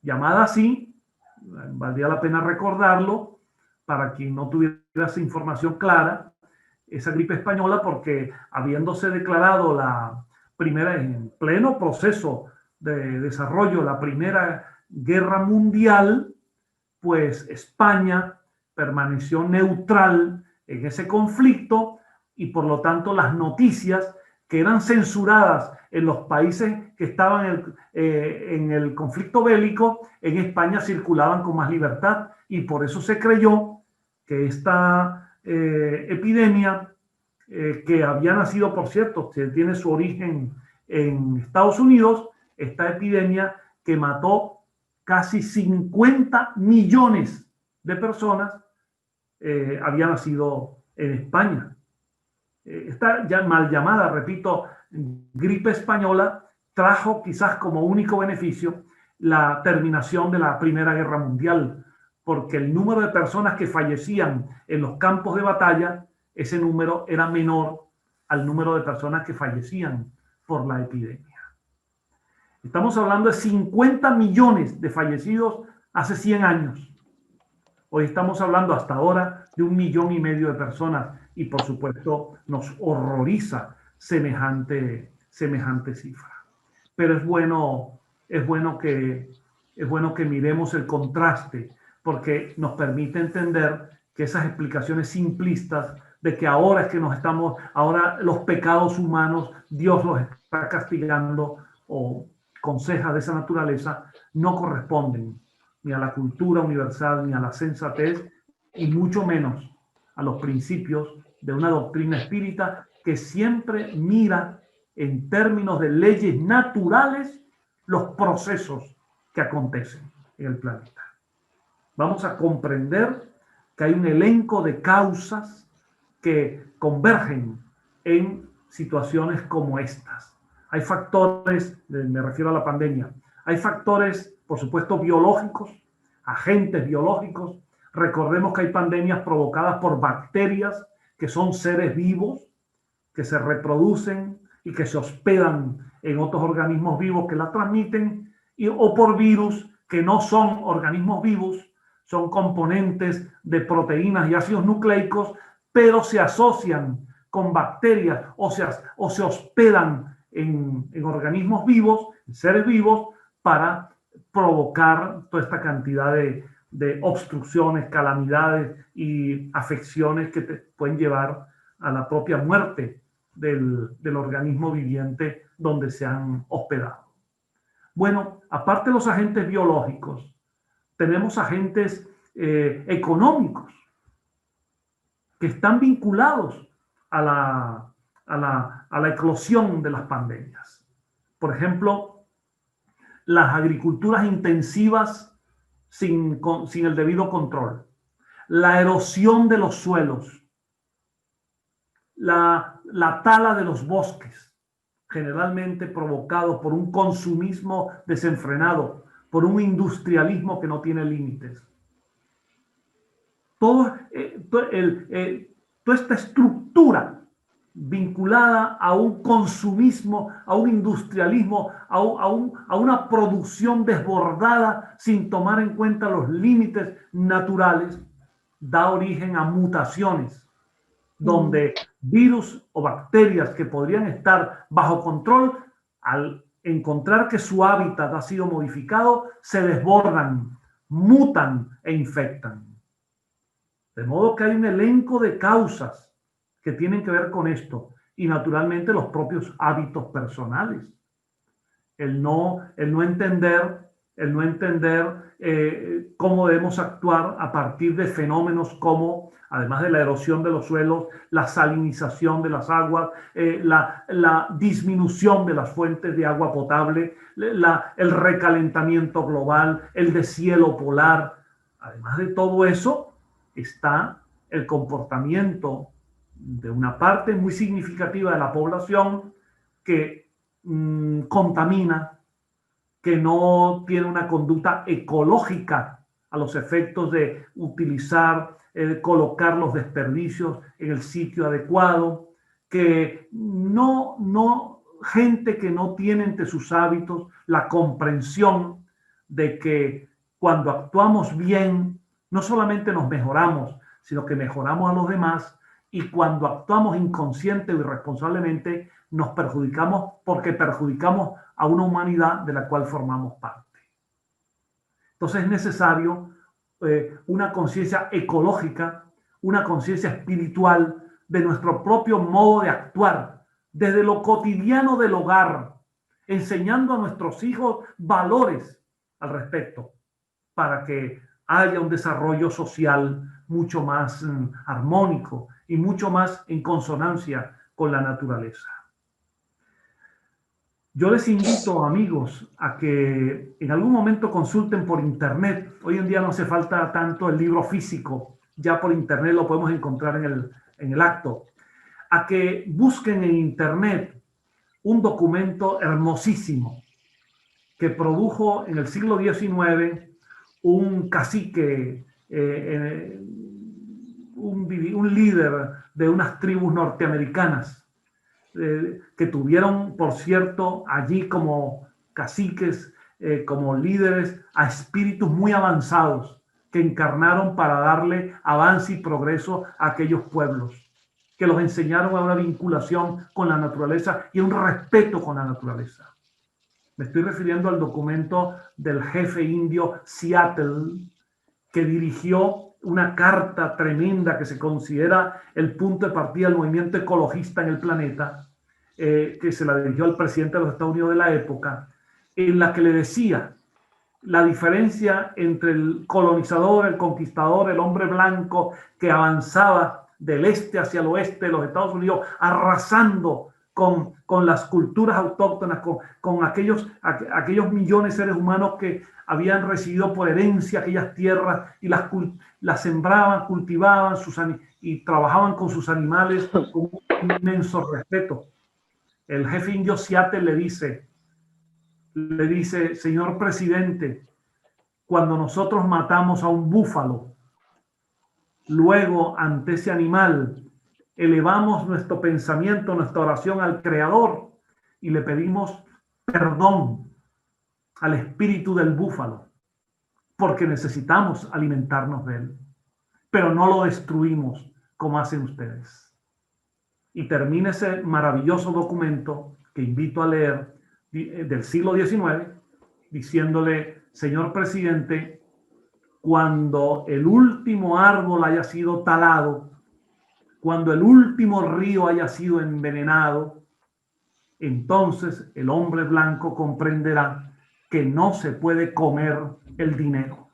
llamada así, valdría la pena recordarlo, para quien no tuviera esa información clara, esa gripe española, porque habiéndose declarado la primera, en pleno proceso de desarrollo, la Primera Guerra Mundial, pues España permaneció neutral en ese conflicto y por lo tanto las noticias que eran censuradas en los países que estaban en el conflicto bélico, en España circulaban con más libertad y por eso se creyó que esta epidemia, que había nacido, por cierto, que tiene su origen en Estados Unidos, esta epidemia que mató casi 50 millones de personas, había nacido en España. Esta ya mal llamada, repito, gripe española trajo quizás como único beneficio la terminación de la Primera Guerra Mundial, porque el número de personas que fallecían en los campos de batalla, ese número era menor al número de personas que fallecían por la epidemia. Estamos hablando de 50 millones de fallecidos hace 100 años. Hoy estamos hablando hasta ahora de 1,5 millones de personas y por supuesto nos horroriza semejante cifra. Pero es bueno que miremos el contraste porque nos permite entender que esas explicaciones simplistas de que ahora es que ahora los pecados humanos, Dios los está castigando o consejas de esa naturaleza, no corresponden ni a la cultura universal, ni a la sensatez, y mucho menos a los principios de una doctrina espírita que siempre mira en términos de leyes naturales los procesos que acontecen en el planeta. Vamos a comprender que hay un elenco de causas que convergen en situaciones como estas. Hay factores, me refiero a la pandemia, hay factores, por supuesto, biológicos, agentes biológicos. Recordemos que hay pandemias provocadas por bacterias, que son seres vivos, que se reproducen y que se hospedan en otros organismos vivos que la transmiten, o por virus, que no son organismos vivos, son componentes de proteínas y ácidos nucleicos, pero se asocian con bacterias o se hospedan en organismos vivos, en seres vivos, para provocar toda esta cantidad de obstrucciones, calamidades y afecciones que te pueden llevar a la propia muerte del organismo viviente donde se han hospedado. Bueno, aparte de los agentes biológicos, tenemos agentes económicos que están vinculados a la eclosión de las pandemias. Por ejemplo, las agriculturas intensivas sin el debido control, la erosión de los suelos, la tala de los bosques, generalmente provocado por un consumismo desenfrenado, por un industrialismo que no tiene límites. Toda esta estructura vinculada a un consumismo, a un industrialismo, a una producción desbordada sin tomar en cuenta los límites naturales, da origen a mutaciones, donde virus o bacterias que podrían estar bajo control, al encontrar que su hábitat ha sido modificado, se desbordan, mutan e infectan. De modo que hay un elenco de causas que tienen que ver con esto y naturalmente los propios hábitos personales. El no entender cómo debemos actuar a partir de fenómenos como, además de la erosión de los suelos, la salinización de las aguas, la disminución de las fuentes de agua potable, el recalentamiento global, el deshielo polar. Además de todo eso, está el comportamiento de una parte muy significativa de la población que contamina, que no tiene una conducta ecológica a los efectos de utilizar, colocar los desperdicios en el sitio adecuado, que gente que no tiene entre sus hábitos la comprensión de que cuando actuamos bien, no solamente nos mejoramos, sino que mejoramos a los demás, y cuando actuamos inconsciente o irresponsablemente, nos perjudicamos porque perjudicamos a una humanidad de la cual formamos parte. Entonces es necesario una conciencia ecológica, una conciencia espiritual de nuestro propio modo de actuar, desde lo cotidiano del hogar, enseñando a nuestros hijos valores al respecto, para que haya un desarrollo social mucho más armónico y mucho más en consonancia con la naturaleza. Yo les invito, amigos, a que en algún momento consulten por internet. Hoy en día no hace falta tanto el libro físico, ya por internet lo podemos encontrar en el acto. A que busquen en internet un documento hermosísimo que produjo en el siglo XIX un cacique, un líder de unas tribus norteamericanas, que tuvieron, por cierto, allí como caciques, como líderes, a espíritus muy avanzados que encarnaron para darle avance y progreso a aquellos pueblos, que los enseñaron a una vinculación con la naturaleza y un respeto con la naturaleza. Me estoy refiriendo al documento del jefe indio Seattle, que dirigió una carta tremenda que se considera el punto de partida del movimiento ecologista en el planeta, que se la dirigió al presidente de los Estados Unidos de la época, en la que le decía la diferencia entre el colonizador, el conquistador, el hombre blanco que avanzaba del este hacia el oeste de los Estados Unidos, arrasando con las culturas autóctonas, con aquellos millones de seres humanos que habían recibido por herencia aquellas tierras y las sembraban, cultivaban y trabajaban con sus animales con un inmenso respeto. El jefe indio Seattle le dice, señor presidente, cuando nosotros matamos a un búfalo, luego ante ese animal elevamos nuestro pensamiento, nuestra oración al Creador y le pedimos perdón al espíritu del búfalo, porque necesitamos alimentarnos de él, pero no lo destruimos como hacen ustedes. Y termina ese maravilloso documento que invito a leer del siglo XIX, diciéndole, señor presidente, cuando el último árbol haya sido talado, cuando el último río haya sido envenenado, entonces el hombre blanco comprenderá que no se puede comer el dinero.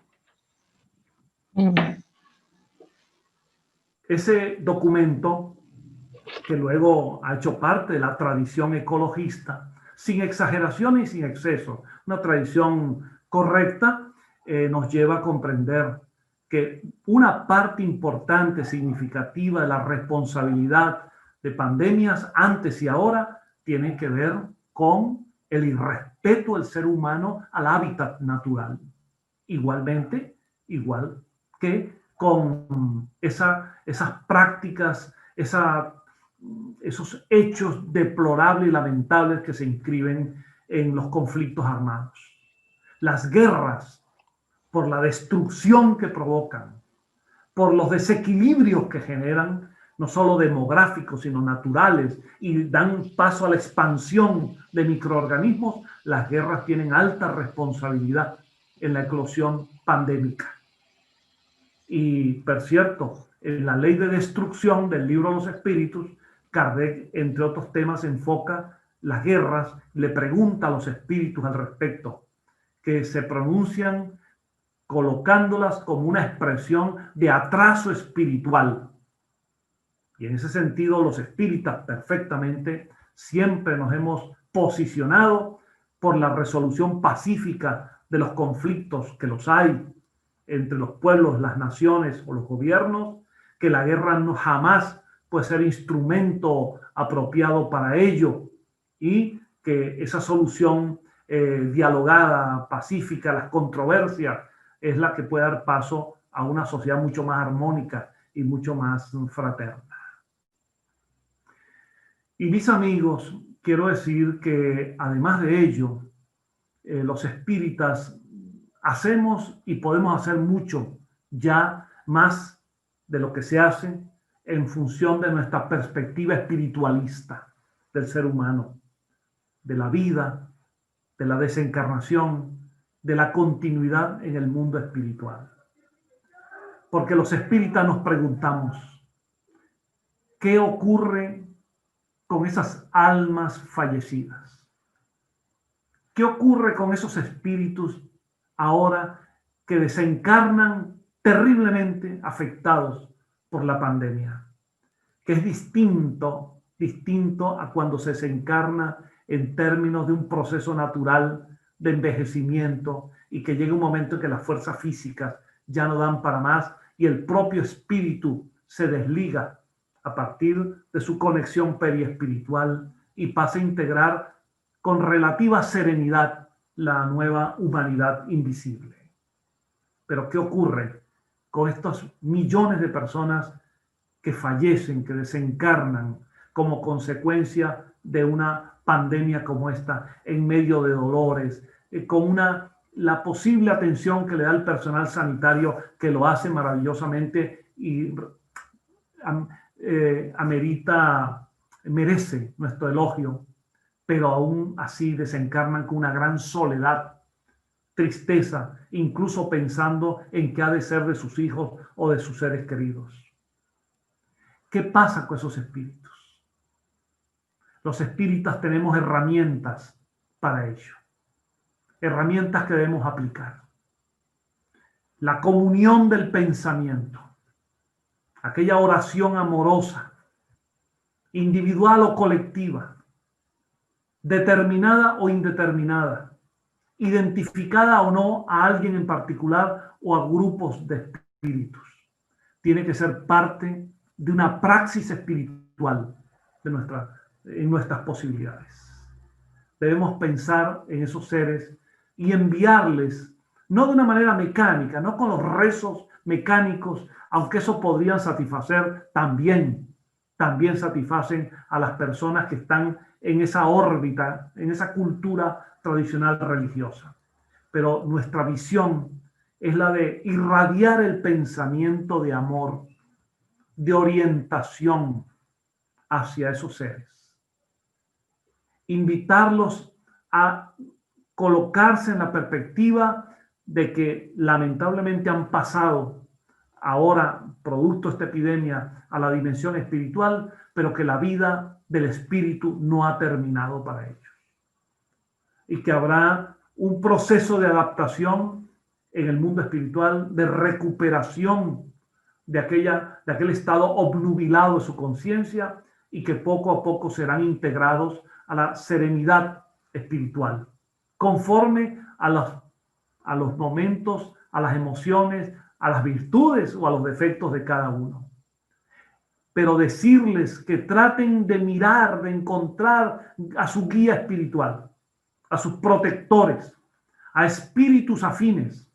Ese documento, que luego ha hecho parte de la tradición ecologista, sin exageraciones y sin exceso, una tradición correcta, nos lleva a comprender que una parte importante, significativa de la responsabilidad de pandemias antes y ahora tiene que ver con el irrespeto del ser humano al hábitat natural. Igualmente, igual que con esas prácticas, esos hechos deplorables y lamentables que se inscriben en los conflictos armados. Las guerras, por la destrucción que provocan, por los desequilibrios que generan, no solo demográficos, sino naturales, y dan paso a la expansión de microorganismos, las guerras tienen alta responsabilidad en la eclosión pandémica. Y, por cierto, en la ley de destrucción del libro de los espíritus, Kardec, entre otros temas, enfoca las guerras, le pregunta a los espíritus al respecto, que se pronuncian colocándolas como una expresión de atraso espiritual. Y en ese sentido, los espíritas perfectamente siempre nos hemos posicionado por la resolución pacífica de los conflictos que los hay entre los pueblos, las naciones o los gobiernos, que la guerra no jamás puede ser instrumento apropiado para ello, y que esa solución dialogada, pacífica, las controversias, es la que puede dar paso a una sociedad mucho más armónica y mucho más fraterna. Y mis amigos, quiero decir que además de ello, los espíritas hacemos y podemos hacer mucho ya más de lo que se hace en función de nuestra perspectiva espiritualista del ser humano, de la vida, de la desencarnación, de la continuidad en el mundo espiritual. Porque los espíritas nos preguntamos, ¿qué ocurre con esas almas fallecidas? ¿Qué ocurre con esos espíritus ahora que desencarnan terriblemente afectados por la pandemia? Que es distinto a cuando se desencarna en términos de un proceso natural de envejecimiento y que llega un momento en que las fuerzas físicas ya no dan para más y el propio espíritu se desliga a partir de su conexión periespiritual y pasa a integrar con relativa serenidad la nueva humanidad invisible. Pero ¿qué ocurre con estos millones de personas que fallecen, que desencarnan como consecuencia de una pandemia como esta, en medio de dolores, con la posible atención que le da el personal sanitario, que lo hace maravillosamente y merece nuestro elogio, pero aún así desencarnan con una gran soledad, tristeza, incluso pensando en qué ha de ser de sus hijos o de sus seres queridos. ¿Qué pasa con esos espíritus? Los espíritas tenemos herramientas para ello, herramientas que debemos aplicar. La comunión del pensamiento, aquella oración amorosa, individual o colectiva, determinada o indeterminada, identificada o no a alguien en particular o a grupos de espíritus. Tiene que ser parte de una praxis espiritual en nuestras posibilidades. Debemos pensar en esos seres y enviarles, no de una manera mecánica, no con los rezos mecánicos, aunque eso podrían satisfacer también satisfacen a las personas que están en esa órbita, en esa cultura tradicional religiosa. Pero nuestra visión es la de irradiar el pensamiento de amor, de orientación hacia esos seres. Invitarlos a colocarse en la perspectiva de que lamentablemente han pasado ahora, producto de esta epidemia, a la dimensión espiritual, pero que la vida del espíritu no ha terminado para ellos. Y que habrá un proceso de adaptación en el mundo espiritual, de recuperación de aquel estado obnubilado de su conciencia y que poco a poco serán integrados a la serenidad espiritual, conforme a los momentos, a las emociones, a las virtudes o a los defectos de cada uno. Pero decirles que traten de mirar, de encontrar a su guía espiritual, a sus protectores, a espíritus afines,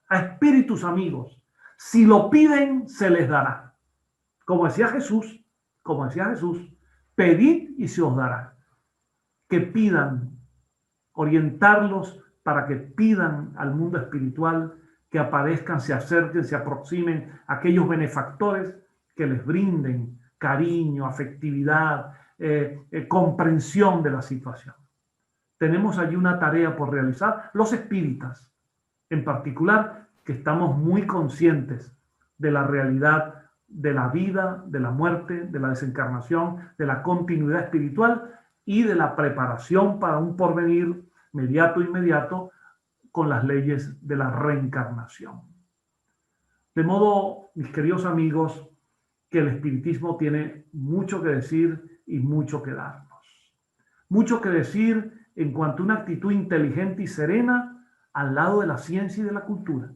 a espíritus amigos. Si lo piden, se les dará. Como decía Jesús, pedid y se os dará. Que pidan, orientarlos para que pidan al mundo espiritual, que aparezcan, se acerquen, se aproximen a aquellos benefactores que les brinden cariño, afectividad, comprensión de la situación. Tenemos allí una tarea por realizar, los espíritas, en particular, que estamos muy conscientes de la realidad de la vida, de la muerte, de la desencarnación, de la continuidad espiritual y de la preparación para un porvenir inmediato con las leyes de la reencarnación. De modo, mis queridos amigos, que el espiritismo tiene mucho que decir y mucho que darnos. Mucho que decir en cuanto a una actitud inteligente y serena al lado de la ciencia y de la cultura.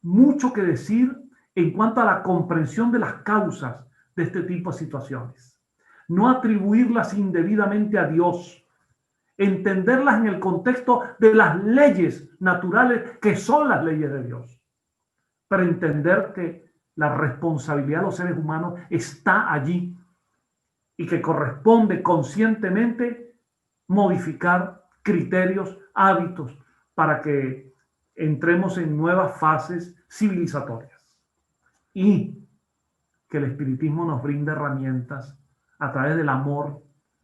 Mucho que decir en cuanto a la comprensión de las causas de este tipo de situaciones. No atribuirlas indebidamente a Dios, entenderlas en el contexto de las leyes naturales que son las leyes de Dios, pero entender que la responsabilidad de los seres humanos está allí y que corresponde conscientemente modificar criterios, hábitos, para que entremos en nuevas fases civilizatorias. Y que el espiritismo nos brinda herramientas a través del amor,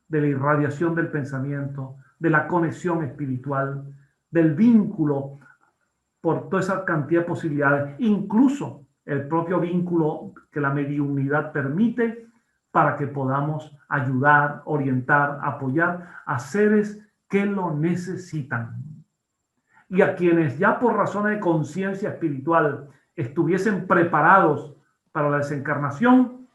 de la irradiación del pensamiento, de la conexión espiritual, del vínculo por toda esa cantidad de posibilidades, incluso el propio vínculo que la mediunidad permite para que podamos ayudar, orientar, apoyar a seres que lo necesitan. Y a quienes ya por razones de conciencia espiritual estuviesen preparados para la desencarnación,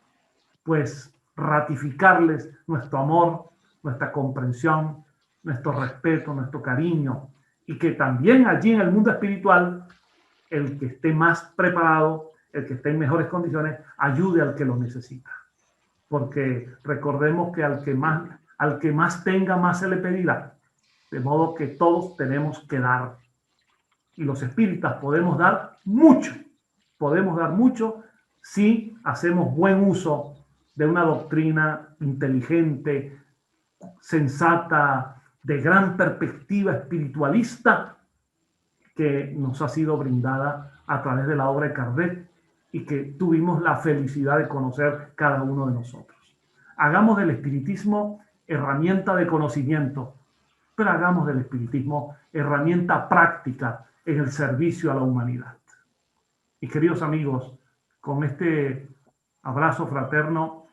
pues ratificarles nuestro amor, nuestra comprensión, nuestro respeto, nuestro cariño, y que también allí en el mundo espiritual, el que esté más preparado, el que esté en mejores condiciones, ayude al que lo necesita. Porque recordemos que al que más tenga, más se le pedirá. De modo que todos tenemos que dar. Y los espíritas podemos dar mucho si hacemos buen uso de una doctrina inteligente, sensata, de gran perspectiva espiritualista que nos ha sido brindada a través de la obra de Kardec y que tuvimos la felicidad de conocer cada uno de nosotros. Hagamos del espiritismo herramienta de conocimiento, pero hagamos del espiritismo herramienta práctica en el servicio a la humanidad. Y queridos amigos, con este abrazo fraterno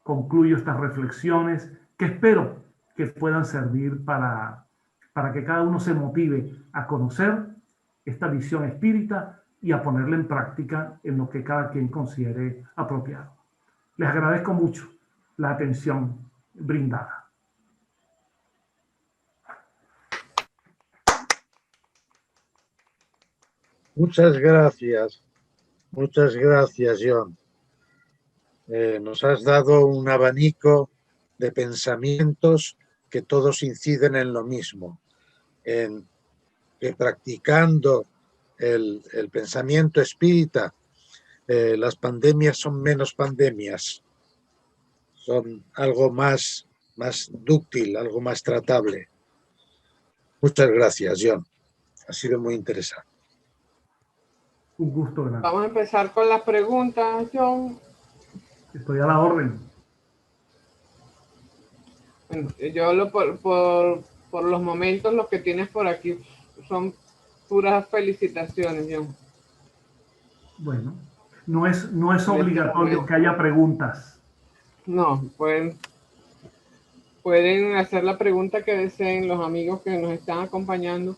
concluyo estas reflexiones que espero que puedan servir para que cada uno se motive a conocer esta visión espírita y a ponerla en práctica en lo que cada quien considere apropiado. Les agradezco mucho la atención brindada. Muchas gracias, John. Nos has dado un abanico de pensamientos que todos inciden en lo mismo, en que practicando el pensamiento espírita, las pandemias son menos pandemias, son algo más dúctil, algo más tratable. Muchas gracias, John. Ha sido muy interesante. Un gusto grande. Vamos a empezar con las preguntas, John. Estoy a la orden. Bueno, yo por los momentos, los que tienes por aquí son puras felicitaciones, John. Bueno, no es obligatorio que haya preguntas. No, pueden hacer la pregunta que deseen los amigos que nos están acompañando.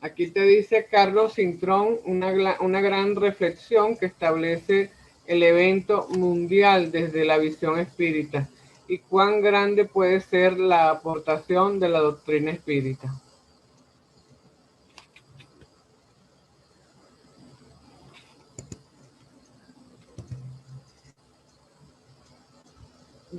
Aquí te dice Carlos Cintrón una gran reflexión que establece el evento mundial desde la visión espírita y cuán grande puede ser la aportación de la doctrina espírita.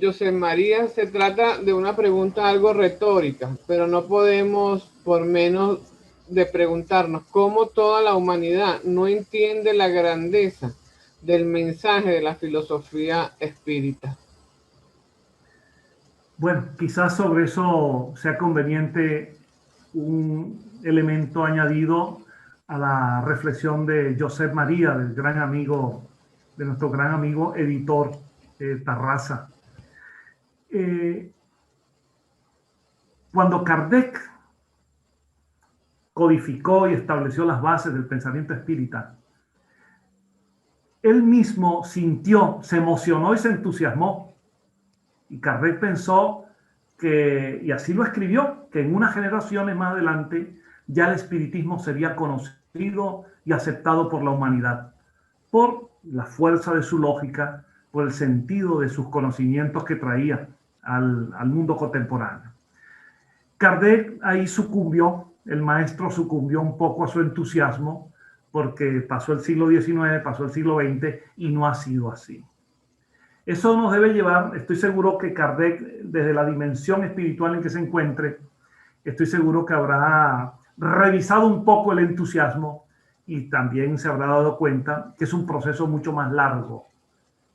José María, se trata de una pregunta algo retórica, pero no podemos por menos de preguntarnos cómo toda la humanidad no entiende la grandeza del mensaje de la filosofía espírita. Bueno, quizás sobre eso sea conveniente un elemento añadido a la reflexión de Josep María, de nuestro gran amigo editor Tarrasa. Cuando Kardec codificó y estableció las bases del pensamiento espírita, él mismo sintió, se emocionó y se entusiasmó. Y Kardec pensó que, y así lo escribió, que en unas generaciones más adelante ya el espiritismo sería conocido y aceptado por la humanidad, por la fuerza de su lógica, por el sentido de sus conocimientos que traía al mundo contemporáneo. Kardec ahí sucumbió, el maestro sucumbió un poco a su entusiasmo, porque pasó el siglo XIX, pasó el siglo XX y no ha sido así. Eso nos debe llevar, estoy seguro que Kardec, desde la dimensión espiritual en que se encuentre, estoy seguro que habrá revisado un poco el entusiasmo y también se habrá dado cuenta que es un proceso mucho más largo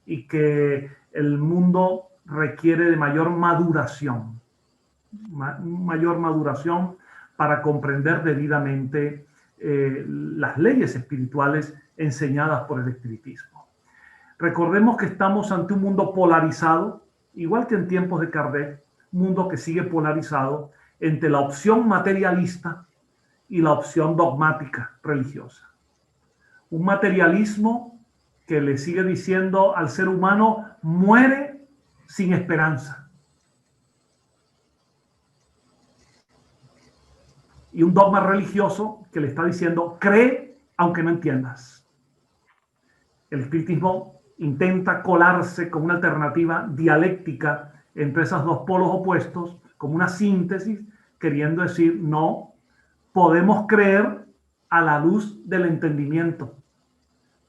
y que el mundo requiere de mayor maduración para comprender debidamente las leyes espirituales enseñadas por el espiritismo. Recordemos que estamos ante un mundo polarizado, igual que en tiempos de Kardec, un mundo que sigue polarizado entre la opción materialista y la opción dogmática religiosa. Un materialismo que le sigue diciendo al ser humano: muere sin esperanza. Y un dogma religioso que le está diciendo: cree aunque no entiendas. El espiritismo intenta colarse con una alternativa dialéctica entre esos dos polos opuestos, como una síntesis, queriendo decir: no, podemos creer a la luz del entendimiento.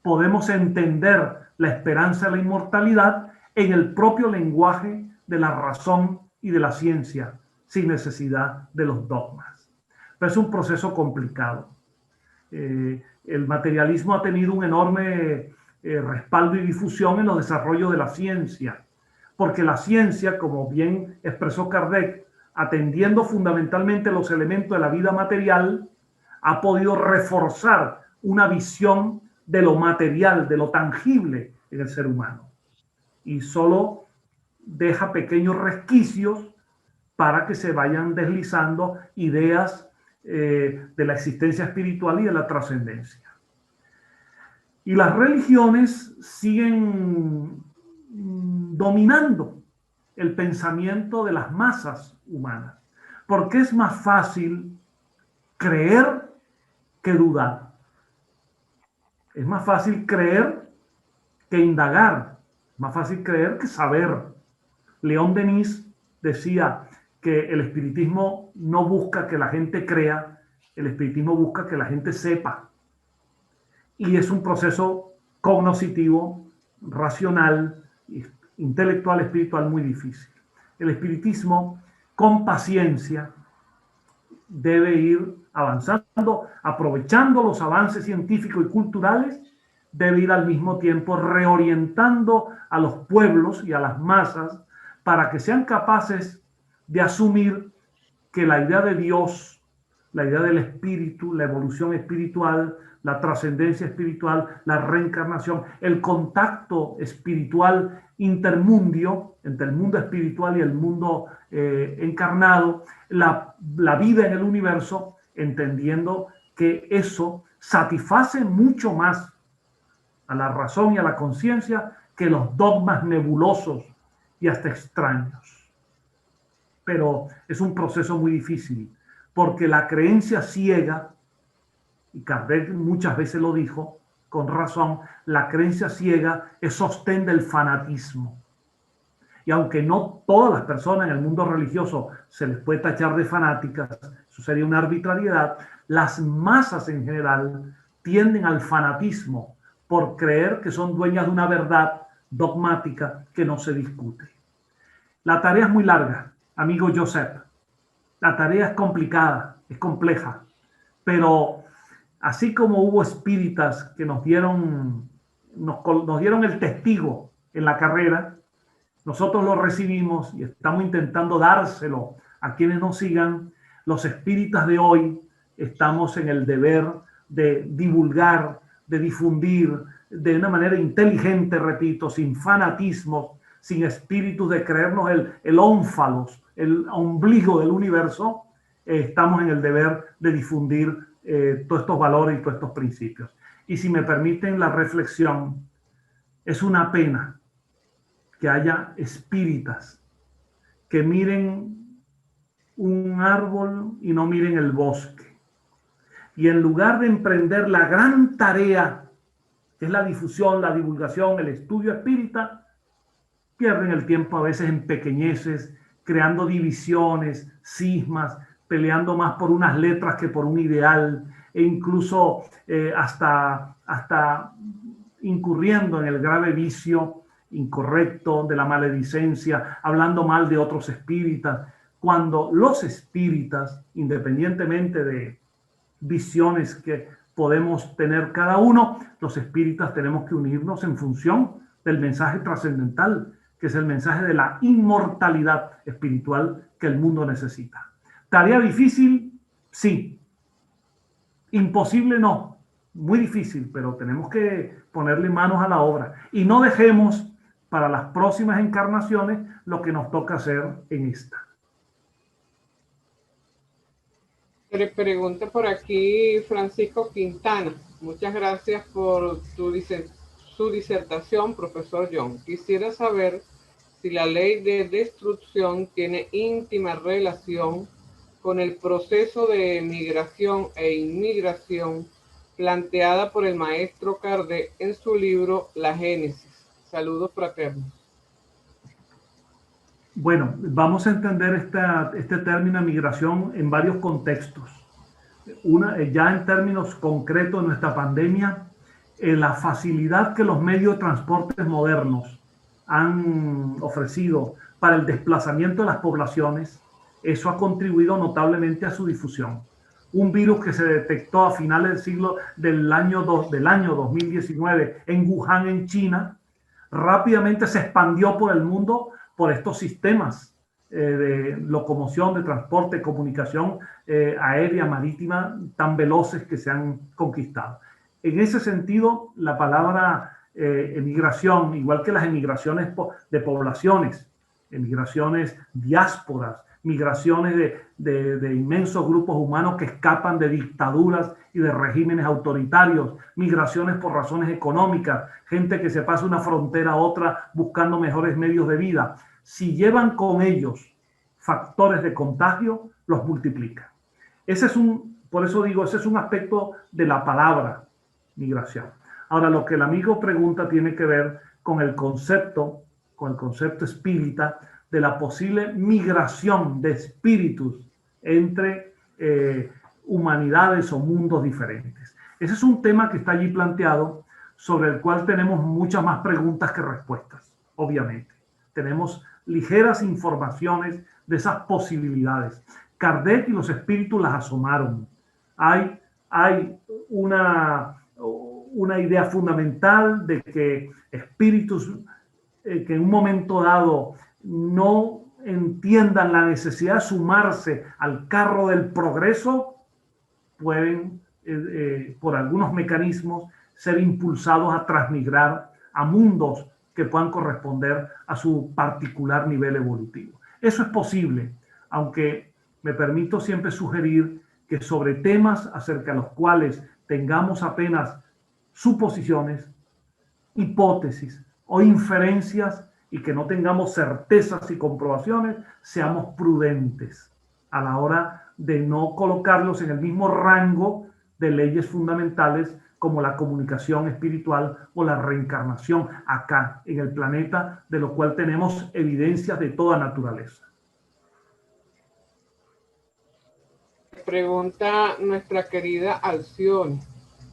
Podemos entender la esperanza de la inmortalidad en el propio lenguaje de la razón y de la ciencia, sin necesidad de los dogmas. Pero es un proceso complicado. El materialismo ha tenido un enorme respaldo y difusión en los desarrollos de la ciencia, porque la ciencia, como bien expresó Kardec, atendiendo fundamentalmente los elementos de la vida material, ha podido reforzar una visión de lo material, de lo tangible en el ser humano. Y solo deja pequeños resquicios para que se vayan deslizando ideas de la existencia espiritual y de la trascendencia. Y las religiones siguen dominando el pensamiento de las masas humanas, porque es más fácil creer que dudar. Es más fácil creer que indagar, es más fácil creer que saber. León Denis decía que el espiritismo no busca que la gente crea, el espiritismo busca que la gente sepa. Y es un proceso cognoscitivo, racional, intelectual, espiritual muy difícil. El espiritismo, con paciencia, debe ir avanzando, aprovechando los avances científicos y culturales, debe ir al mismo tiempo reorientando a los pueblos y a las masas para que sean capaces de asumir que la idea de Dios, la idea del espíritu, la evolución espiritual, la trascendencia espiritual, la reencarnación, el contacto espiritual intermundio, entre el mundo espiritual y el mundo encarnado, la vida en el universo, entendiendo que eso satisface mucho más a la razón y a la conciencia que los dogmas nebulosos y hasta extraños. Pero es un proceso muy difícil, porque la creencia ciega, y Kardec muchas veces lo dijo, con razón, la creencia ciega es sostén del fanatismo. Y aunque no todas las personas en el mundo religioso se les puede tachar de fanáticas, eso sería una arbitrariedad, las masas en general tienden al fanatismo por creer que son dueñas de una verdad dogmática que no se discute. La tarea es muy larga, amigo Joseph. La tarea es complicada, es compleja, pero así como hubo espíritas que nos dieron el testigo en la carrera, nosotros lo recibimos y estamos intentando dárselo a quienes nos sigan. Los espíritas de hoy estamos en el deber de divulgar, de difundir de una manera inteligente, repito, sin fanatismo, sin espíritus de creernos el ónfalos, el ombligo del universo. Estamos en el deber de difundir todos estos valores y todos estos principios. Y si me permiten la reflexión, es una pena que haya espíritas que miren un árbol y no miren el bosque. Y en lugar de emprender la gran tarea, que es la difusión, la divulgación, el estudio espírita, pierden el tiempo a veces en pequeñeces, creando divisiones, cismas, peleando más por unas letras que por un ideal, e incluso hasta incurriendo en el grave vicio incorrecto de la maledicencia, hablando mal de otros espíritas, cuando los espíritas, independientemente de visiones que podemos tener cada uno, los espíritas tenemos que unirnos en función del mensaje trascendental, que es el mensaje de la inmortalidad espiritual que el mundo necesita. ¿Tarea difícil? Sí. Imposible no, muy difícil, pero tenemos que ponerle manos a la obra y no dejemos para las próximas encarnaciones lo que nos toca hacer en esta. Pregunta por aquí Francisco Quintana. Muchas gracias por su disertación, profesor John. Quisiera saber si la ley de destrucción tiene íntima relación con el proceso de migración e inmigración planteada por el maestro Kardec en su libro La Génesis. Saludos fraternos. Bueno, vamos a entender este término migración en varios contextos. Ya en términos concretos de nuestra pandemia, la facilidad que los medios de transporte modernos han ofrecido para el desplazamiento de las poblaciones, eso ha contribuido notablemente a su difusión. Un virus que se detectó a finales del año 2019 en Wuhan, en China, rápidamente se expandió por el mundo por estos sistemas de locomoción, de transporte, comunicación aérea, marítima, tan veloces que se han conquistado. En ese sentido, la palabra emigración, igual que las emigraciones de poblaciones, emigraciones diásporas, migraciones de inmensos grupos humanos que escapan de dictaduras y de regímenes autoritarios, migraciones por razones económicas, gente que se pasa una frontera a otra buscando mejores medios de vida. Si llevan con ellos factores de contagio, los multiplican. Por eso digo, ese es un aspecto de la palabra migración. Ahora, lo que el amigo pregunta tiene que ver con el concepto espírita de la posible migración de espíritus entre humanidades o mundos diferentes. Ese es un tema que está allí planteado, sobre el cual tenemos muchas más preguntas que respuestas, obviamente. Tenemos ligeras informaciones de esas posibilidades. Kardec y los espíritus las asomaron. Hay una idea fundamental de que espíritus que en un momento dado no entiendan la necesidad de sumarse al carro del progreso, pueden, por algunos mecanismos, ser impulsados a transmigrar a mundos que puedan corresponder a su particular nivel evolutivo. Eso es posible, aunque me permito siempre sugerir que sobre temas acerca de los cuales tengamos apenas suposiciones, hipótesis o inferencias y que no tengamos certezas y comprobaciones, seamos prudentes a la hora de no colocarlos en el mismo rango de leyes fundamentales como la comunicación espiritual o la reencarnación acá en el planeta, de lo cual tenemos evidencias de toda naturaleza. Pregunta nuestra querida Alcione.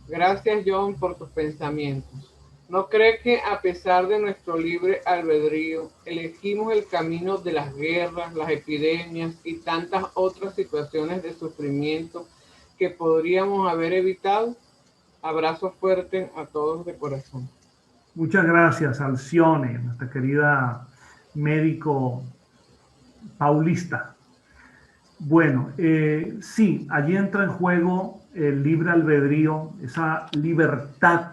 Gracias, John, por tus pensamientos. ¿No cree que a pesar de nuestro libre albedrío, elegimos el camino de las guerras, las epidemias y tantas otras situaciones de sufrimiento que podríamos haber evitado? Abrazo fuerte a todos de corazón. Muchas gracias, Alcione, nuestra querida médico paulista. Bueno, sí, allí entra en juego el libre albedrío, esa libertad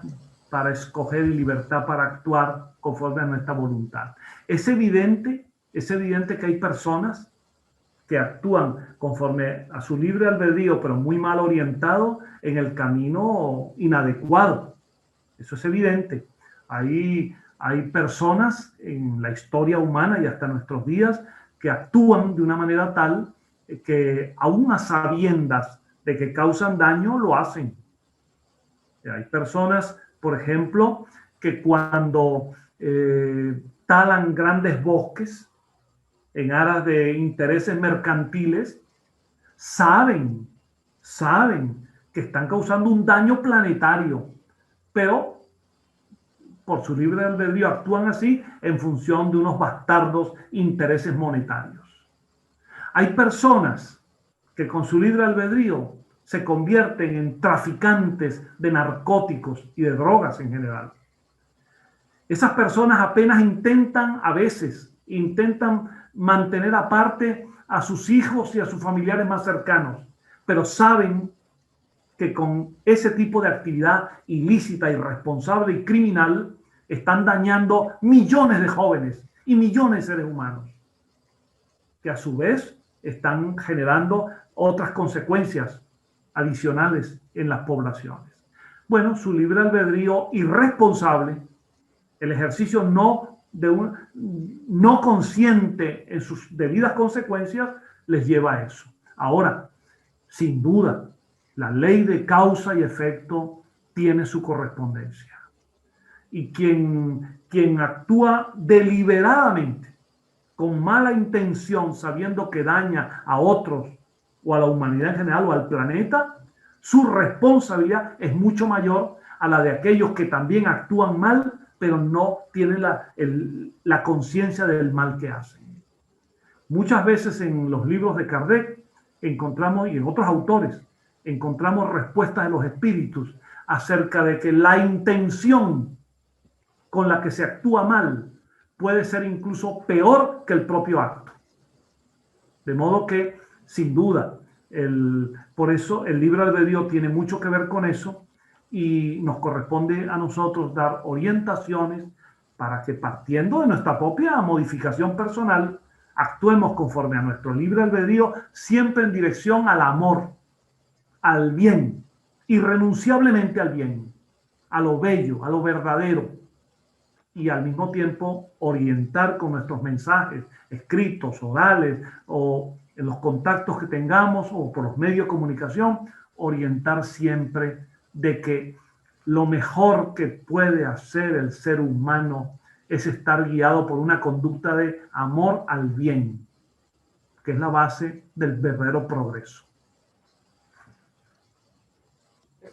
para escoger y libertad para actuar conforme a nuestra voluntad. Es evidente que hay personas que actúan conforme a su libre albedrío, pero muy mal orientado en el camino inadecuado. Eso es evidente. Hay personas en la historia humana y hasta nuestros días que actúan de una manera tal que aún a sabiendas de que causan daño, lo hacen. Hay personas, por ejemplo, que cuando talan grandes bosques en aras de intereses mercantiles, saben que están causando un daño planetario, pero por su libre albedrío actúan así en función de unos bastardos intereses monetarios. Hay personas que con su libre albedrío se convierten en traficantes de narcóticos y de drogas en general. Esas personas apenas intentan mantener aparte a sus hijos y a sus familiares más cercanos, pero saben que con ese tipo de actividad ilícita, irresponsable y criminal están dañando millones de jóvenes y millones de seres humanos, que a su vez están generando otras consecuencias adicionales en las poblaciones. Bueno, su libre albedrío irresponsable, el ejercicio no consciente en sus debidas consecuencias, les lleva a eso. Ahora, sin duda, la ley de causa y efecto tiene su correspondencia. Y quien actúa deliberadamente, con mala intención, sabiendo que daña a otros o a la humanidad en general o al planeta, su responsabilidad es mucho mayor a la de aquellos que también actúan mal, pero no tienen la conciencia del mal que hacen. Muchas veces en los libros de Kardec encontramos, y en otros autores, encontramos respuestas de los espíritus acerca de que la intención con la que se actúa mal puede ser incluso peor que el propio acto. De modo que, sin duda, por eso el libre albedrío tiene mucho que ver con eso y nos corresponde a nosotros dar orientaciones para que, partiendo de nuestra propia modificación personal, actuemos conforme a nuestro libre albedrío, siempre en dirección al amor, al bien, irrenunciablemente al bien, a lo bello, a lo verdadero, y al mismo tiempo orientar con nuestros mensajes escritos, orales o en los contactos que tengamos o por los medios de comunicación, orientar siempre de que lo mejor que puede hacer el ser humano es estar guiado por una conducta de amor al bien, que es la base del verdadero progreso.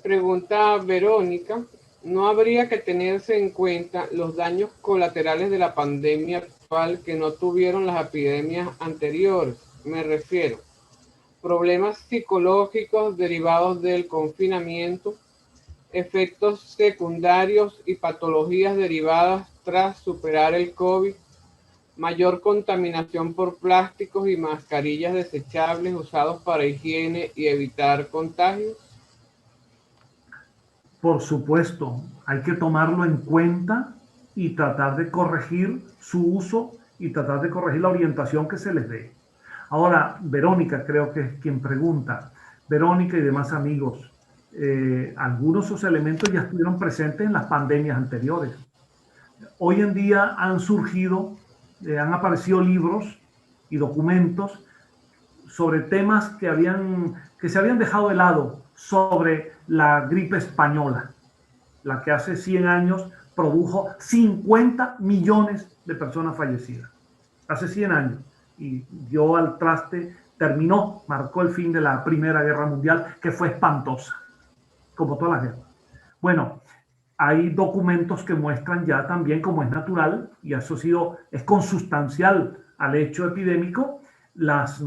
Pregunta Verónica, ¿no habría que tenerse en cuenta los daños colaterales de la pandemia actual que no tuvieron las epidemias anteriores? Me refiero, problemas psicológicos derivados del confinamiento, efectos secundarios y patologías derivadas tras superar el COVID, mayor contaminación por plásticos y mascarillas desechables usados para higiene y evitar contagios. Por supuesto, hay que tomarlo en cuenta y tratar de corregir su uso y tratar de corregir la orientación que se les dé. Ahora, Verónica creo que es quien pregunta. Verónica y demás amigos, algunos de esos elementos ya estuvieron presentes en las pandemias anteriores. Hoy en día han surgido, han aparecido libros y documentos sobre temas que se habían dejado de lado, sobre la gripe española, la que hace 100 años produjo 50 millones de personas fallecidas. Hace 100 años. Y dio al traste, marcó el fin de la Primera Guerra Mundial, que fue espantosa, como todas las guerras. Bueno, hay documentos que muestran ya también, como es natural, y eso es consustancial al hecho epidémico, las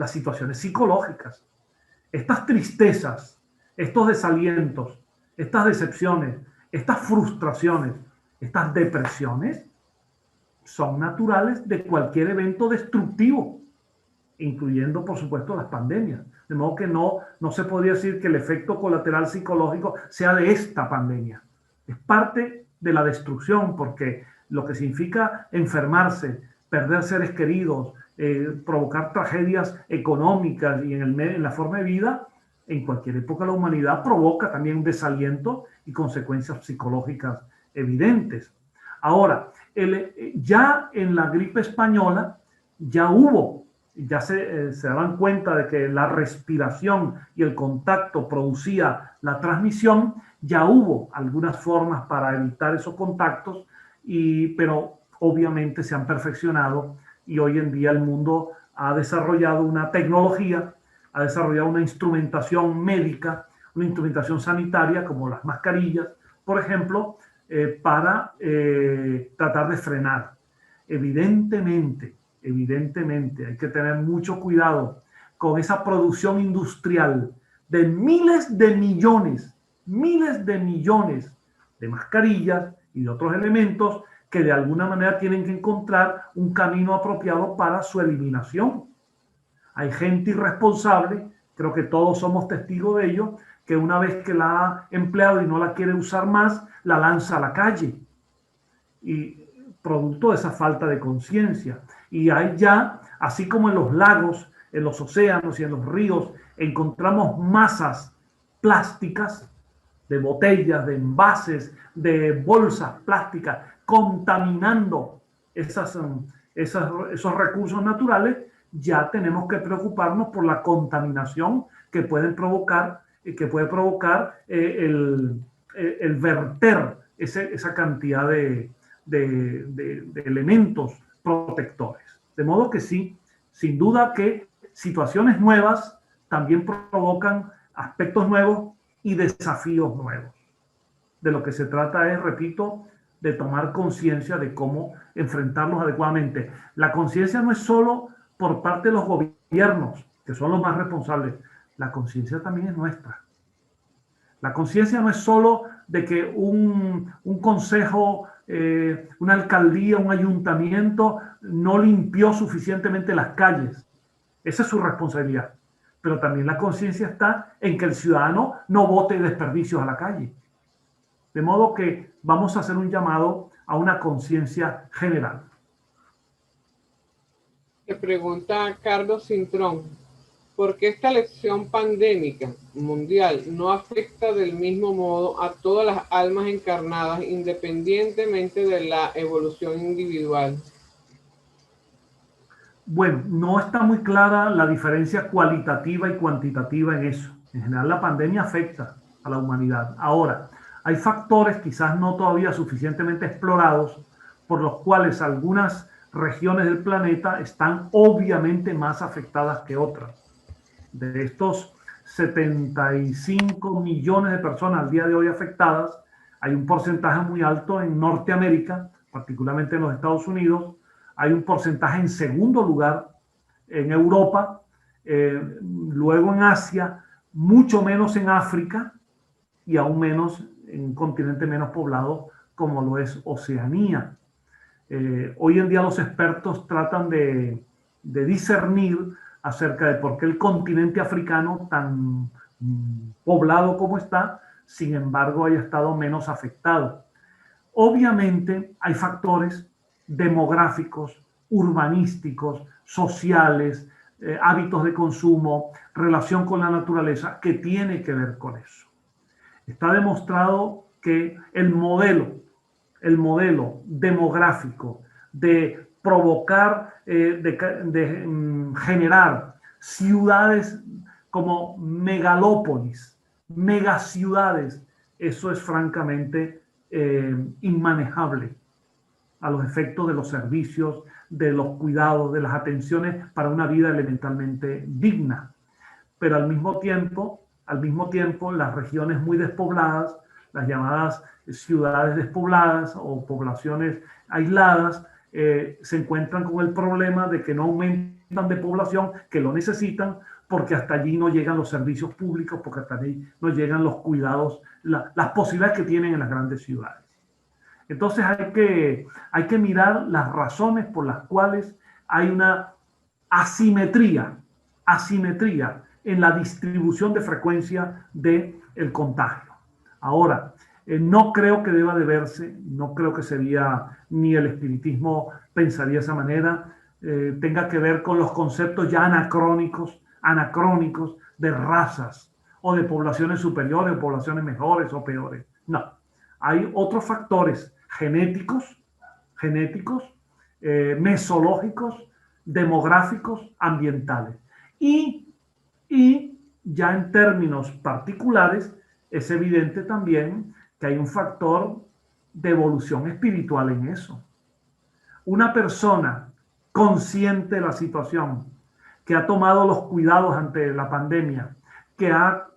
situaciones psicológicas. Estas tristezas, estos desalientos, estas decepciones, estas frustraciones, estas depresiones son naturales de cualquier evento destructivo, incluyendo, por supuesto, las pandemias. De modo que no se podría decir que el efecto colateral psicológico sea de esta pandemia. Es parte de la destrucción, porque lo que significa enfermarse, perder seres queridos, provocar tragedias económicas y en la forma de vida, en cualquier época de la humanidad provoca también un desaliento y consecuencias psicológicas evidentes. Ahora, ya en la gripe española ya se daban cuenta de que la respiración y el contacto producía la transmisión, ya hubo algunas formas para evitar esos contactos, pero obviamente se han perfeccionado y hoy en día el mundo ha desarrollado una tecnología, ha desarrollado una instrumentación médica, una instrumentación sanitaria como las mascarillas, por ejemplo, para tratar de frenar. Evidentemente, hay que tener mucho cuidado con esa producción industrial de miles de millones de mascarillas y de otros elementos que de alguna manera tienen que encontrar un camino apropiado para su eliminación. Hay gente irresponsable, creo que todos somos testigos de ello, que una vez que la ha empleado y no la quiere usar más, la lanza a la calle. Y producto de esa falta de conciencia. Y hay ya, así como en los lagos, en los océanos y en los ríos, encontramos masas plásticas de botellas, de envases, de bolsas plásticas, contaminando esos recursos naturales, ya tenemos que preocuparnos por la contaminación que puede provocar el verter esa cantidad de elementos protectores. De modo que sí, sin duda que situaciones nuevas también provocan aspectos nuevos y desafíos nuevos. De lo que se trata es, repito, de tomar conciencia de cómo enfrentarlos adecuadamente. La conciencia no es solo por parte de los gobiernos, que son los más responsables. La conciencia también es nuestra. La conciencia no es solo de que un consejo, una alcaldía, un ayuntamiento no limpió suficientemente las calles. Esa es su responsabilidad. Pero también la conciencia está en que el ciudadano no bote desperdicios a la calle. De modo que vamos a hacer un llamado a una conciencia general. Se pregunta Carlos Cintrón, ¿por qué esta lección pandémica mundial no afecta del mismo modo a todas las almas encarnadas independientemente de la evolución individual? Bueno, no está muy clara la diferencia cualitativa y cuantitativa en eso. En general, la pandemia afecta a la humanidad. Ahora, hay factores quizás no todavía suficientemente explorados por los cuales algunas regiones del planeta están obviamente más afectadas que otras. De estos 75 millones de personas al día de hoy afectadas, hay un porcentaje muy alto en Norteamérica, particularmente en los Estados Unidos. Hay un porcentaje en segundo lugar en Europa, luego en Asia, mucho menos en África y aún menos en un continente menos poblado como lo es Oceanía. Hoy en día los expertos tratan de discernir acerca de por qué el continente africano, tan poblado como está, sin embargo haya estado menos afectado. Obviamente hay factores demográficos, urbanísticos, sociales, hábitos de consumo, relación con la naturaleza, que tiene que ver con eso. Está demostrado que el modelo demográfico de provocar, de generar ciudades como megalópolis, megaciudades, eso es francamente inmanejable a los efectos de los servicios, de los cuidados, de las atenciones para una vida elementalmente digna. Pero al mismo tiempo, las regiones muy despobladas, las llamadas ciudades despobladas o poblaciones aisladas, se encuentran con el problema de que no aumentan de población, que lo necesitan, porque hasta allí no llegan los servicios públicos, porque hasta allí no llegan los cuidados, las posibilidades que tienen en las grandes ciudades. Entonces hay que mirar las razones por las cuales hay una asimetría en la distribución de frecuencia del contagio. Ahora, no creo que deba de verse, no creo que sería, ni el espiritismo pensaría de esa manera, tenga que ver con los conceptos ya anacrónicos de razas o de poblaciones superiores o poblaciones mejores o peores. No, hay otros factores genéticos, mesológicos, demográficos, ambientales. Y ya en términos particulares, es evidente también que hay un factor de evolución espiritual en eso. Una persona consciente de la situación, que ha tomado los cuidados ante la pandemia, que ha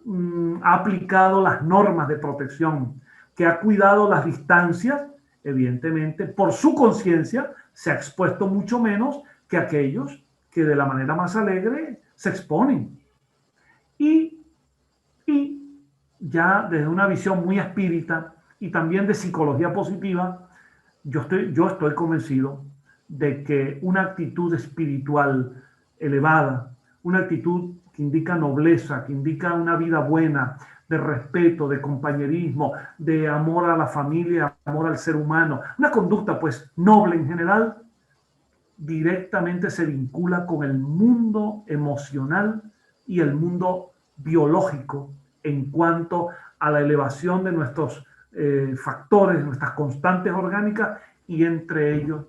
aplicado las normas de protección, que ha cuidado las distancias, evidentemente, por su conciencia, se ha expuesto mucho menos que aquellos que de la manera más alegre se exponen. Y ya desde una visión muy espírita y también de psicología positiva, yo estoy convencido de que una actitud espiritual elevada, una actitud que indica nobleza, que indica una vida buena, de respeto, de compañerismo, de amor a la familia, amor al ser humano, una conducta pues noble en general, directamente se vincula con el mundo emocional y el mundo biológico en cuanto a la elevación de nuestros factores, nuestras constantes orgánicas, y entre ellos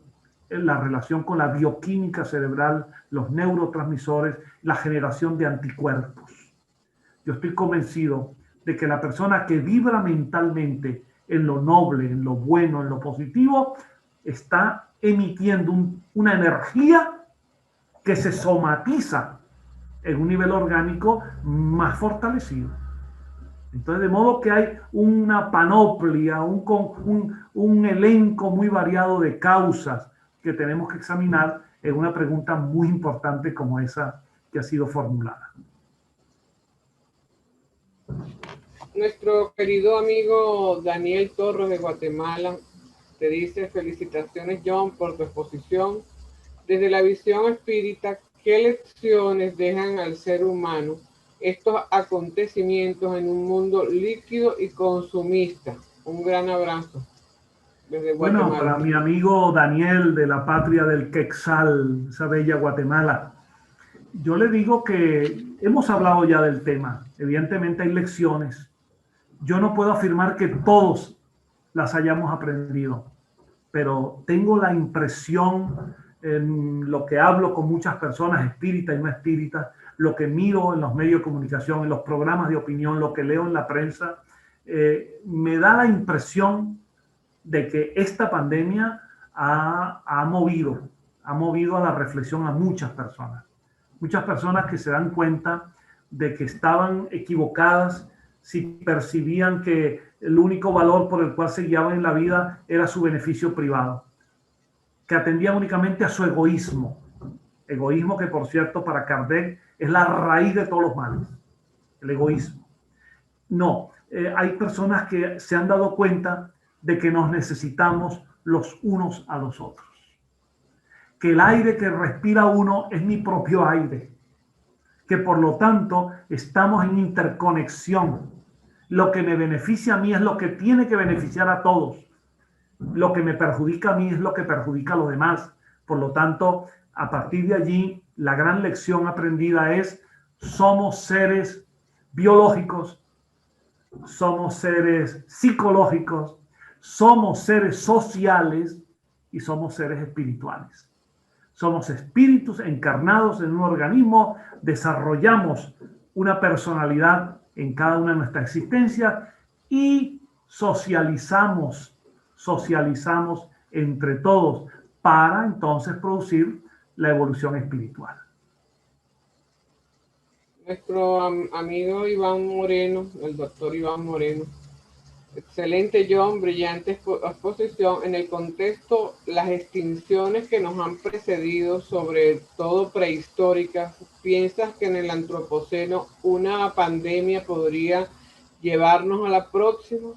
la relación con la bioquímica cerebral, los neurotransmisores, la generación de anticuerpos. Yo estoy convencido de que la persona que vibra mentalmente en lo noble, en lo bueno, en lo positivo, está emitiendo una energía que se somatiza en un nivel orgánico más fortalecido. Entonces, de modo que hay una panoplia, un elenco muy variado de causas que tenemos que examinar en una pregunta muy importante como esa que ha sido formulada. Nuestro querido amigo Daniel Torres de Guatemala te dice: felicitaciones, John, por tu exposición. Desde la visión espírita, ¿qué lecciones dejan al ser humano estos acontecimientos en un mundo líquido y consumista? Un gran abrazo desde Guatemala. Bueno, para mi amigo Daniel de la patria del Quetzal, esa bella Guatemala, yo le digo que hemos hablado ya del tema. Evidentemente hay lecciones. Yo no puedo afirmar que todos las hayamos aprendido, pero tengo la impresión, en lo que hablo con muchas personas espíritas y no espíritas, lo que miro en los medios de comunicación, en los programas de opinión, lo que leo en la prensa, me da la impresión de que esta pandemia ha movido a la reflexión a muchas personas que se dan cuenta de que estaban equivocadas si percibían que el único valor por el cual se guiaban en la vida era su beneficio privado, que atendían únicamente a su egoísmo que, por cierto, para Kardec es la raíz de todos los males, el egoísmo. No, hay personas que se han dado cuenta de que nos necesitamos los unos a los otros, que el aire que respira uno es mi propio aire, que por lo tanto estamos en interconexión. Lo que me beneficia a mí es lo que tiene que beneficiar a todos. Lo que me perjudica a mí es lo que perjudica a los demás. Por lo tanto, a partir de allí, la gran lección aprendida es: somos seres biológicos, somos seres psicológicos, somos seres sociales y somos seres espirituales. Somos espíritus encarnados en un organismo, desarrollamos una personalidad en cada una de nuestras existencias y socializamos entre todos para entonces producir la evolución espiritual. Nuestro amigo Iván Moreno, el doctor Iván Moreno: excelente, John, brillante exposición. En el contexto, las extinciones que nos han precedido, sobre todo prehistóricas, ¿piensas que en el antropoceno una pandemia podría llevarnos a la próxima?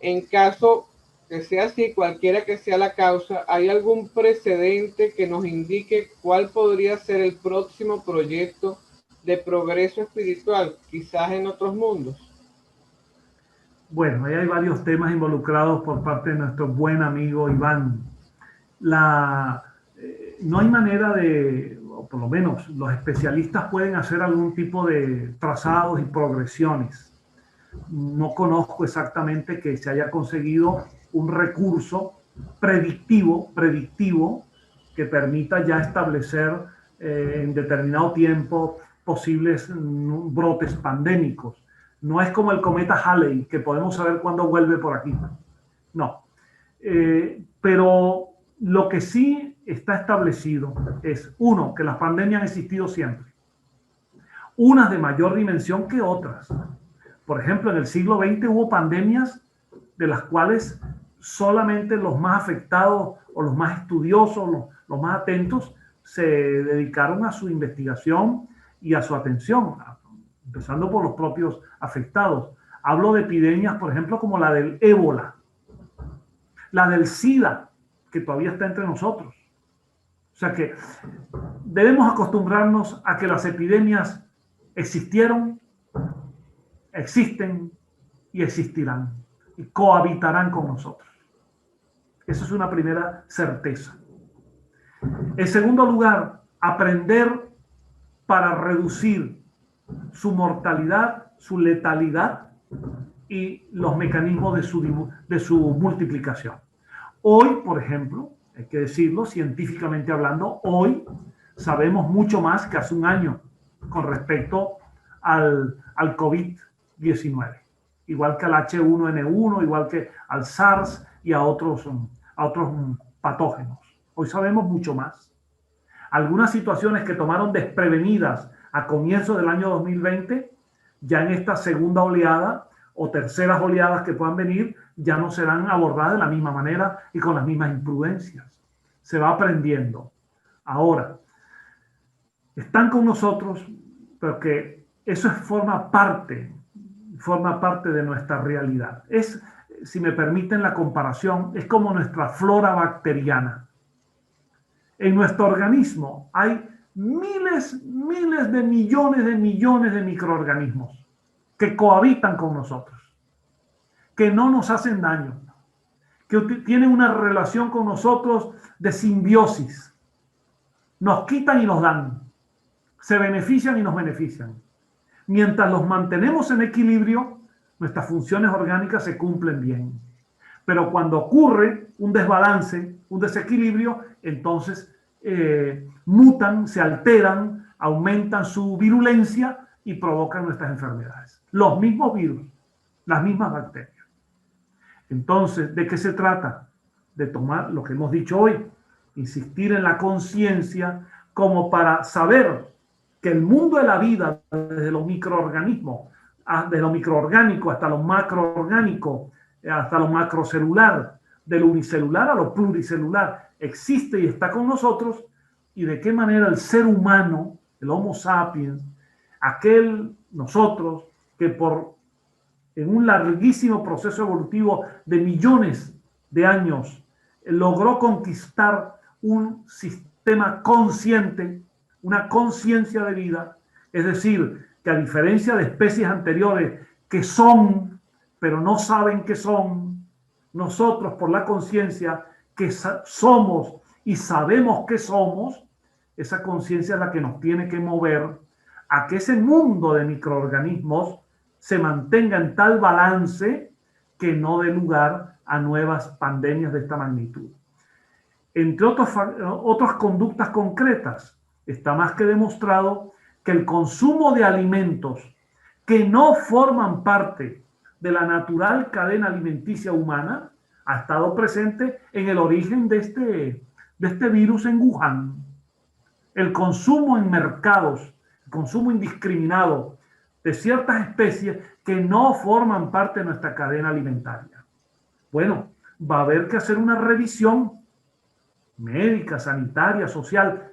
En caso que sea así, cualquiera que sea la causa, ¿hay algún precedente que nos indique cuál podría ser el próximo proyecto de progreso espiritual, quizás en otros mundos? Bueno, ahí hay varios temas involucrados por parte de nuestro buen amigo Iván. No hay manera de, o por lo menos los especialistas pueden hacer algún tipo de trazados y progresiones. No conozco exactamente que se haya conseguido un recurso predictivo que permita ya establecer en determinado tiempo posibles brotes pandémicos. No es como el cometa Halley, que podemos saber cuándo vuelve por aquí. No. Pero lo que sí está establecido es, uno, que las pandemias han existido siempre. Unas de mayor dimensión que otras. Por ejemplo, en el siglo XX hubo pandemias de las cuales solamente los más afectados o los más estudiosos, los más atentos, se dedicaron a su investigación y a su atención, empezando por los propios afectados. Hablo de epidemias, por ejemplo, como la del ébola, la del SIDA, que todavía está entre nosotros. O sea que debemos acostumbrarnos a que las epidemias existieron, existen y existirán y cohabitarán con nosotros. Esa es una primera certeza. En segundo lugar, aprender para reducir su mortalidad, su letalidad y los mecanismos de su multiplicación. Hoy, por ejemplo, hay que decirlo científicamente hablando, hoy sabemos mucho más que hace un año con respecto al COVID-19, igual que al H1N1, igual que al SARS y a otros patógenos. Hoy sabemos mucho más. Algunas situaciones que tomaron desprevenidas a comienzos del año 2020, ya en esta segunda oleada o terceras oleadas que puedan venir, ya no serán abordadas de la misma manera y con las mismas imprudencias. Se va aprendiendo. Ahora, están con nosotros, pero que eso forma parte de nuestra realidad. Es, si me permiten la comparación, es como nuestra flora bacteriana. En nuestro organismo hay miles de millones de microorganismos que cohabitan con nosotros, que no nos hacen daño, que tienen una relación con nosotros de simbiosis. Nos quitan y nos dan, se benefician y nos benefician. Mientras los mantenemos en equilibrio, nuestras funciones orgánicas se cumplen bien. Pero cuando ocurre un desbalance, un desequilibrio, entonces mutan, se alteran, aumentan su virulencia y provocan nuestras enfermedades. Los mismos virus, las mismas bacterias. Entonces, ¿de qué se trata? De tomar lo que hemos dicho hoy, insistir en la conciencia como para saber que el mundo de la vida, desde los microorganismos, de lo microorgánico hasta lo macroorgánico, hasta lo macrocelular, de lo unicelular a lo pluricelular, existe y está con nosotros, y de qué manera el ser humano, el Homo sapiens, nosotros que en un larguísimo proceso evolutivo de millones de años logró conquistar un sistema consciente, una conciencia de vida, es decir, que a diferencia de especies anteriores que son, pero no saben qué son, nosotros por la conciencia que somos y sabemos qué somos, esa conciencia es la que nos tiene que mover a que ese mundo de microorganismos se mantenga en tal balance que no dé lugar a nuevas pandemias de esta magnitud. Entre otras conductas concretas, está más que demostrado que el consumo de alimentos que no forman parte de la natural cadena alimenticia humana ha estado presente en el origen de este virus en Wuhan. El consumo en mercados, el consumo indiscriminado de ciertas especies que no forman parte de nuestra cadena alimentaria. Bueno, va a haber que hacer una revisión médica, sanitaria, social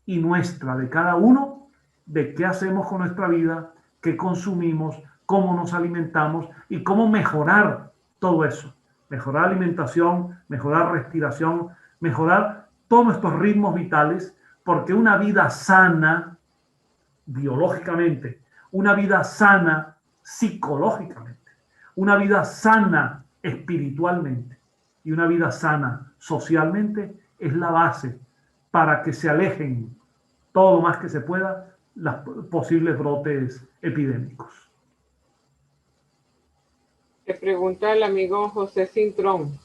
y nuestra, de cada uno, de qué hacemos con nuestra vida, qué consumimos, cómo nos alimentamos y cómo mejorar todo eso. Mejorar alimentación, mejorar respiración, mejorar todos nuestros ritmos vitales, porque una vida sana biológicamente, una vida sana psicológicamente, una vida sana espiritualmente y una vida sana socialmente es la base para que se alejen todo lo más que se pueda los posibles brotes epidémicos. Te pregunta el amigo José Cintrón.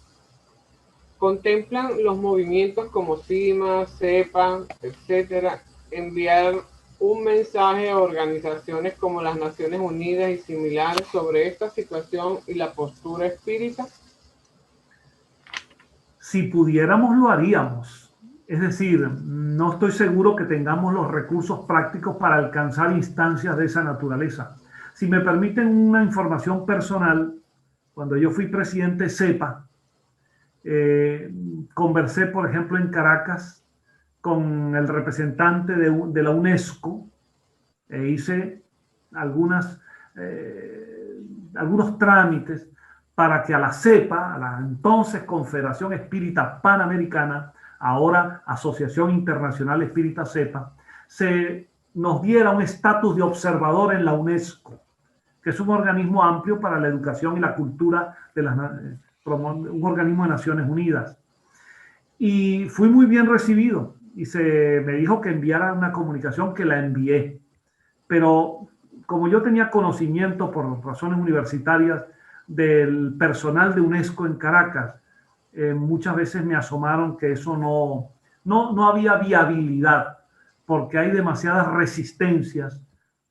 ¿Contemplan los movimientos como CIMA, CEPA, etcétera, enviar un mensaje a organizaciones como las Naciones Unidas y similares sobre esta situación y la postura espírita? Si pudiéramos, lo haríamos. Es decir, no estoy seguro que tengamos los recursos prácticos para alcanzar instancias de esa naturaleza. Si me permiten una información personal, cuando yo fui presidente de CEPA, conversé, por ejemplo, en Caracas con el representante de la UNESCO e hice algunos trámites para que a la CEPA, a la entonces Confederación Espírita Panamericana, ahora Asociación Internacional Espírita CEPA, se nos diera un estatus de observador en la UNESCO, que es un organismo amplio para la educación y la cultura, un organismo de Naciones Unidas. Y fui muy bien recibido y se me dijo que enviara una comunicación, que la envié. Pero como yo tenía conocimiento por razones universitarias del personal de UNESCO en Caracas, muchas veces me asomaron que eso no había viabilidad, porque hay demasiadas resistencias,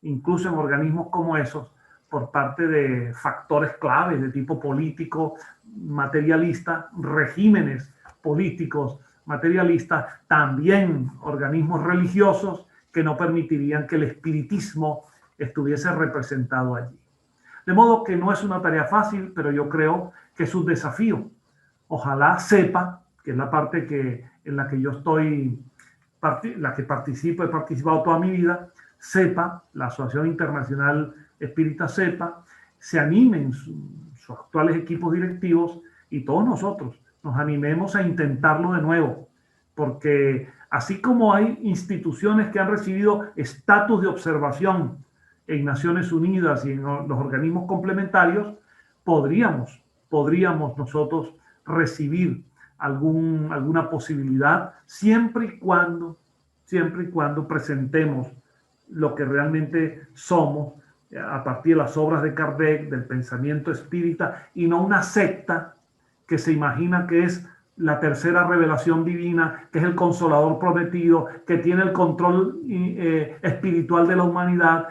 incluso en organismos como esos, por parte de factores claves de tipo político, materialista, regímenes políticos, materialistas, también organismos religiosos que no permitirían que el espiritismo estuviese representado allí. De modo que no es una tarea fácil, pero yo creo que es un desafío. Ojalá CEPA, que es la parte en la que yo estoy, la que participo, he participado toda mi vida, CEPA, la Asociación Internacional Espírita CEPA, se animen sus actuales equipos directivos y todos nosotros nos animemos a intentarlo de nuevo, porque así como hay instituciones que han recibido estatus de observación en Naciones Unidas y en los organismos complementarios, podríamos nosotros recibir alguna posibilidad siempre y cuando presentemos lo que realmente somos a partir de las obras de Kardec, del pensamiento espírita, y no una secta que se imagina que es la tercera revelación divina, que es el consolador prometido, que tiene el control espiritual de la humanidad,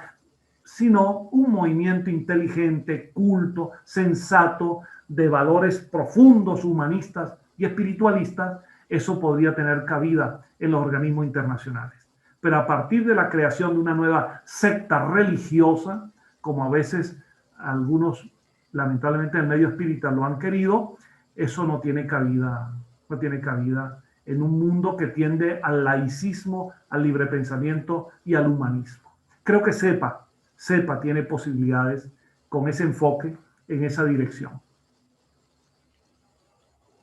sino un movimiento inteligente, culto, sensato, de valores profundos, humanistas y espiritualistas. Eso podría tener cabida en los organismos internacionales. Pero a partir de la creación de una nueva secta religiosa, como a veces algunos, lamentablemente, en el medio espírita lo han querido, eso no tiene cabida en un mundo que tiende al laicismo, al libre pensamiento y al humanismo. Creo que CEPA tiene posibilidades con ese enfoque en esa dirección.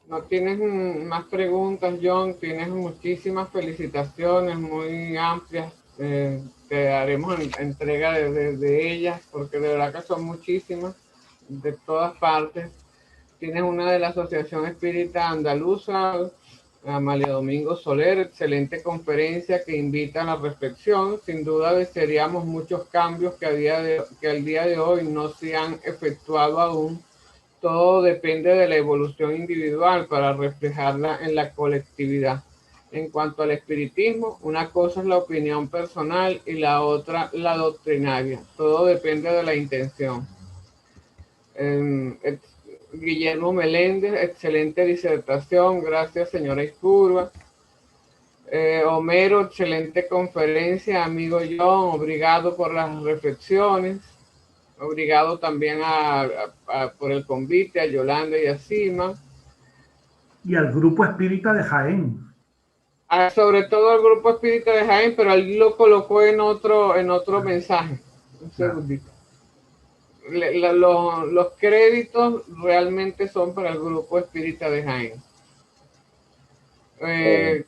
No tienes más preguntas, John. Tienes muchísimas felicitaciones muy amplias. Te haremos entrega de ellas, porque de verdad que son muchísimas, de todas partes. Tienes una de la Asociación Espírita Andaluza, Amalia Domingo Soler, excelente conferencia que invita a la reflexión. Sin duda desearíamos muchos cambios que al día de hoy no se han efectuado aún. Todo depende de la evolución individual para reflejarla en la colectividad. En cuanto al espiritismo, una cosa es la opinión personal y la otra la doctrinaria. Todo depende de la intención. Guillermo Meléndez, excelente disertación, gracias señora Ispurba. Homero, excelente conferencia, amigo John, obrigado por las reflexiones. Obrigado también por el convite a Yolanda y a Sima. Y al Grupo Espírita de Jaén. Sobre todo al Grupo Espírita de Jaén, pero él lo colocó en otro mensaje. Un segundito. Los créditos realmente son para el Grupo Espírita de Jaén.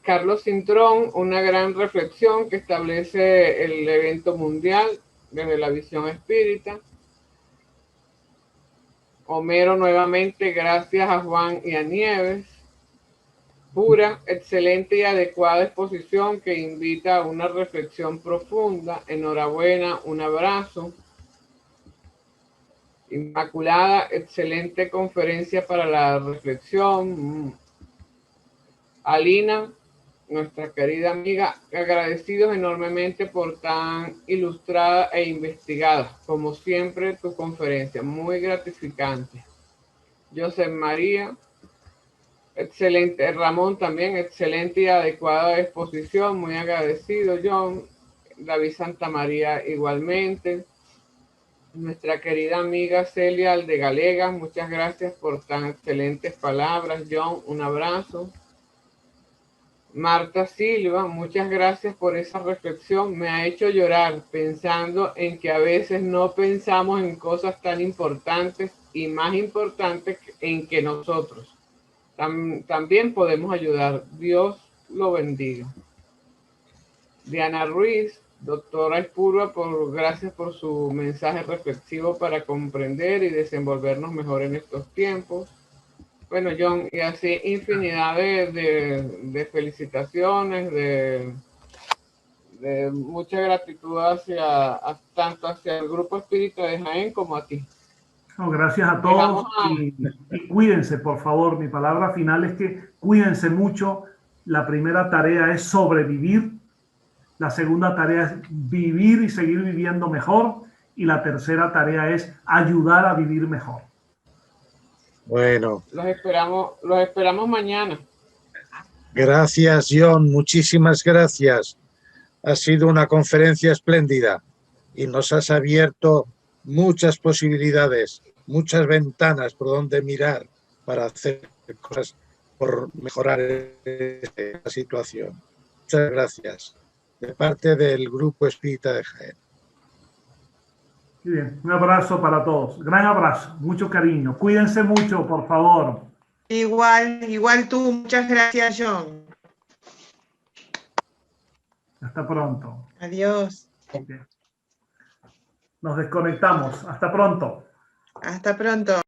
Carlos Cintrón, una gran reflexión que establece el evento mundial desde la visión espírita. Homero, nuevamente, gracias a Juan y a Nieves. Pura, excelente y adecuada exposición que invita a una reflexión profunda. Enhorabuena, un abrazo. Inmaculada, excelente conferencia para la reflexión. Alina, nuestra querida amiga, agradecidos enormemente por tan ilustrada e investigada, como siempre, tu conferencia, muy gratificante. José María, excelente. Ramón también, excelente y adecuada exposición, muy agradecido. John, David Santamaría igualmente. Nuestra querida amiga Celia Aldegalega, muchas gracias por tan excelentes palabras. John, un abrazo. Marta Silva, muchas gracias por esa reflexión. Me ha hecho llorar pensando en que a veces no pensamos en cosas tan importantes y más importantes en que nosotros también podemos ayudar. Dios lo bendiga. Diana Ruiz, doctora Espurua, gracias por su mensaje reflexivo para comprender y desenvolvernos mejor en estos tiempos. Bueno, John, y así infinidad de felicitaciones, de mucha gratitud tanto hacia el Grupo Espírita de Jaén como a ti. No, gracias a todos y cuídense, por favor. Mi palabra final es que cuídense mucho. La primera tarea es sobrevivir. La segunda tarea es vivir y seguir viviendo mejor. Y la tercera tarea es ayudar a vivir mejor. Bueno. Los esperamos mañana. Gracias, John. Muchísimas gracias. Ha sido una conferencia espléndida y nos has abierto muchas posibilidades, muchas ventanas por donde mirar para hacer cosas por mejorar esta situación. Muchas gracias. De parte del Grupo Espírita de Jaén. Muy bien, un abrazo para todos. Gran abrazo, mucho cariño. Cuídense mucho, por favor. Igual tú. Muchas gracias, John. Hasta pronto. Adiós. Bien. Nos desconectamos. Hasta pronto. Hasta pronto.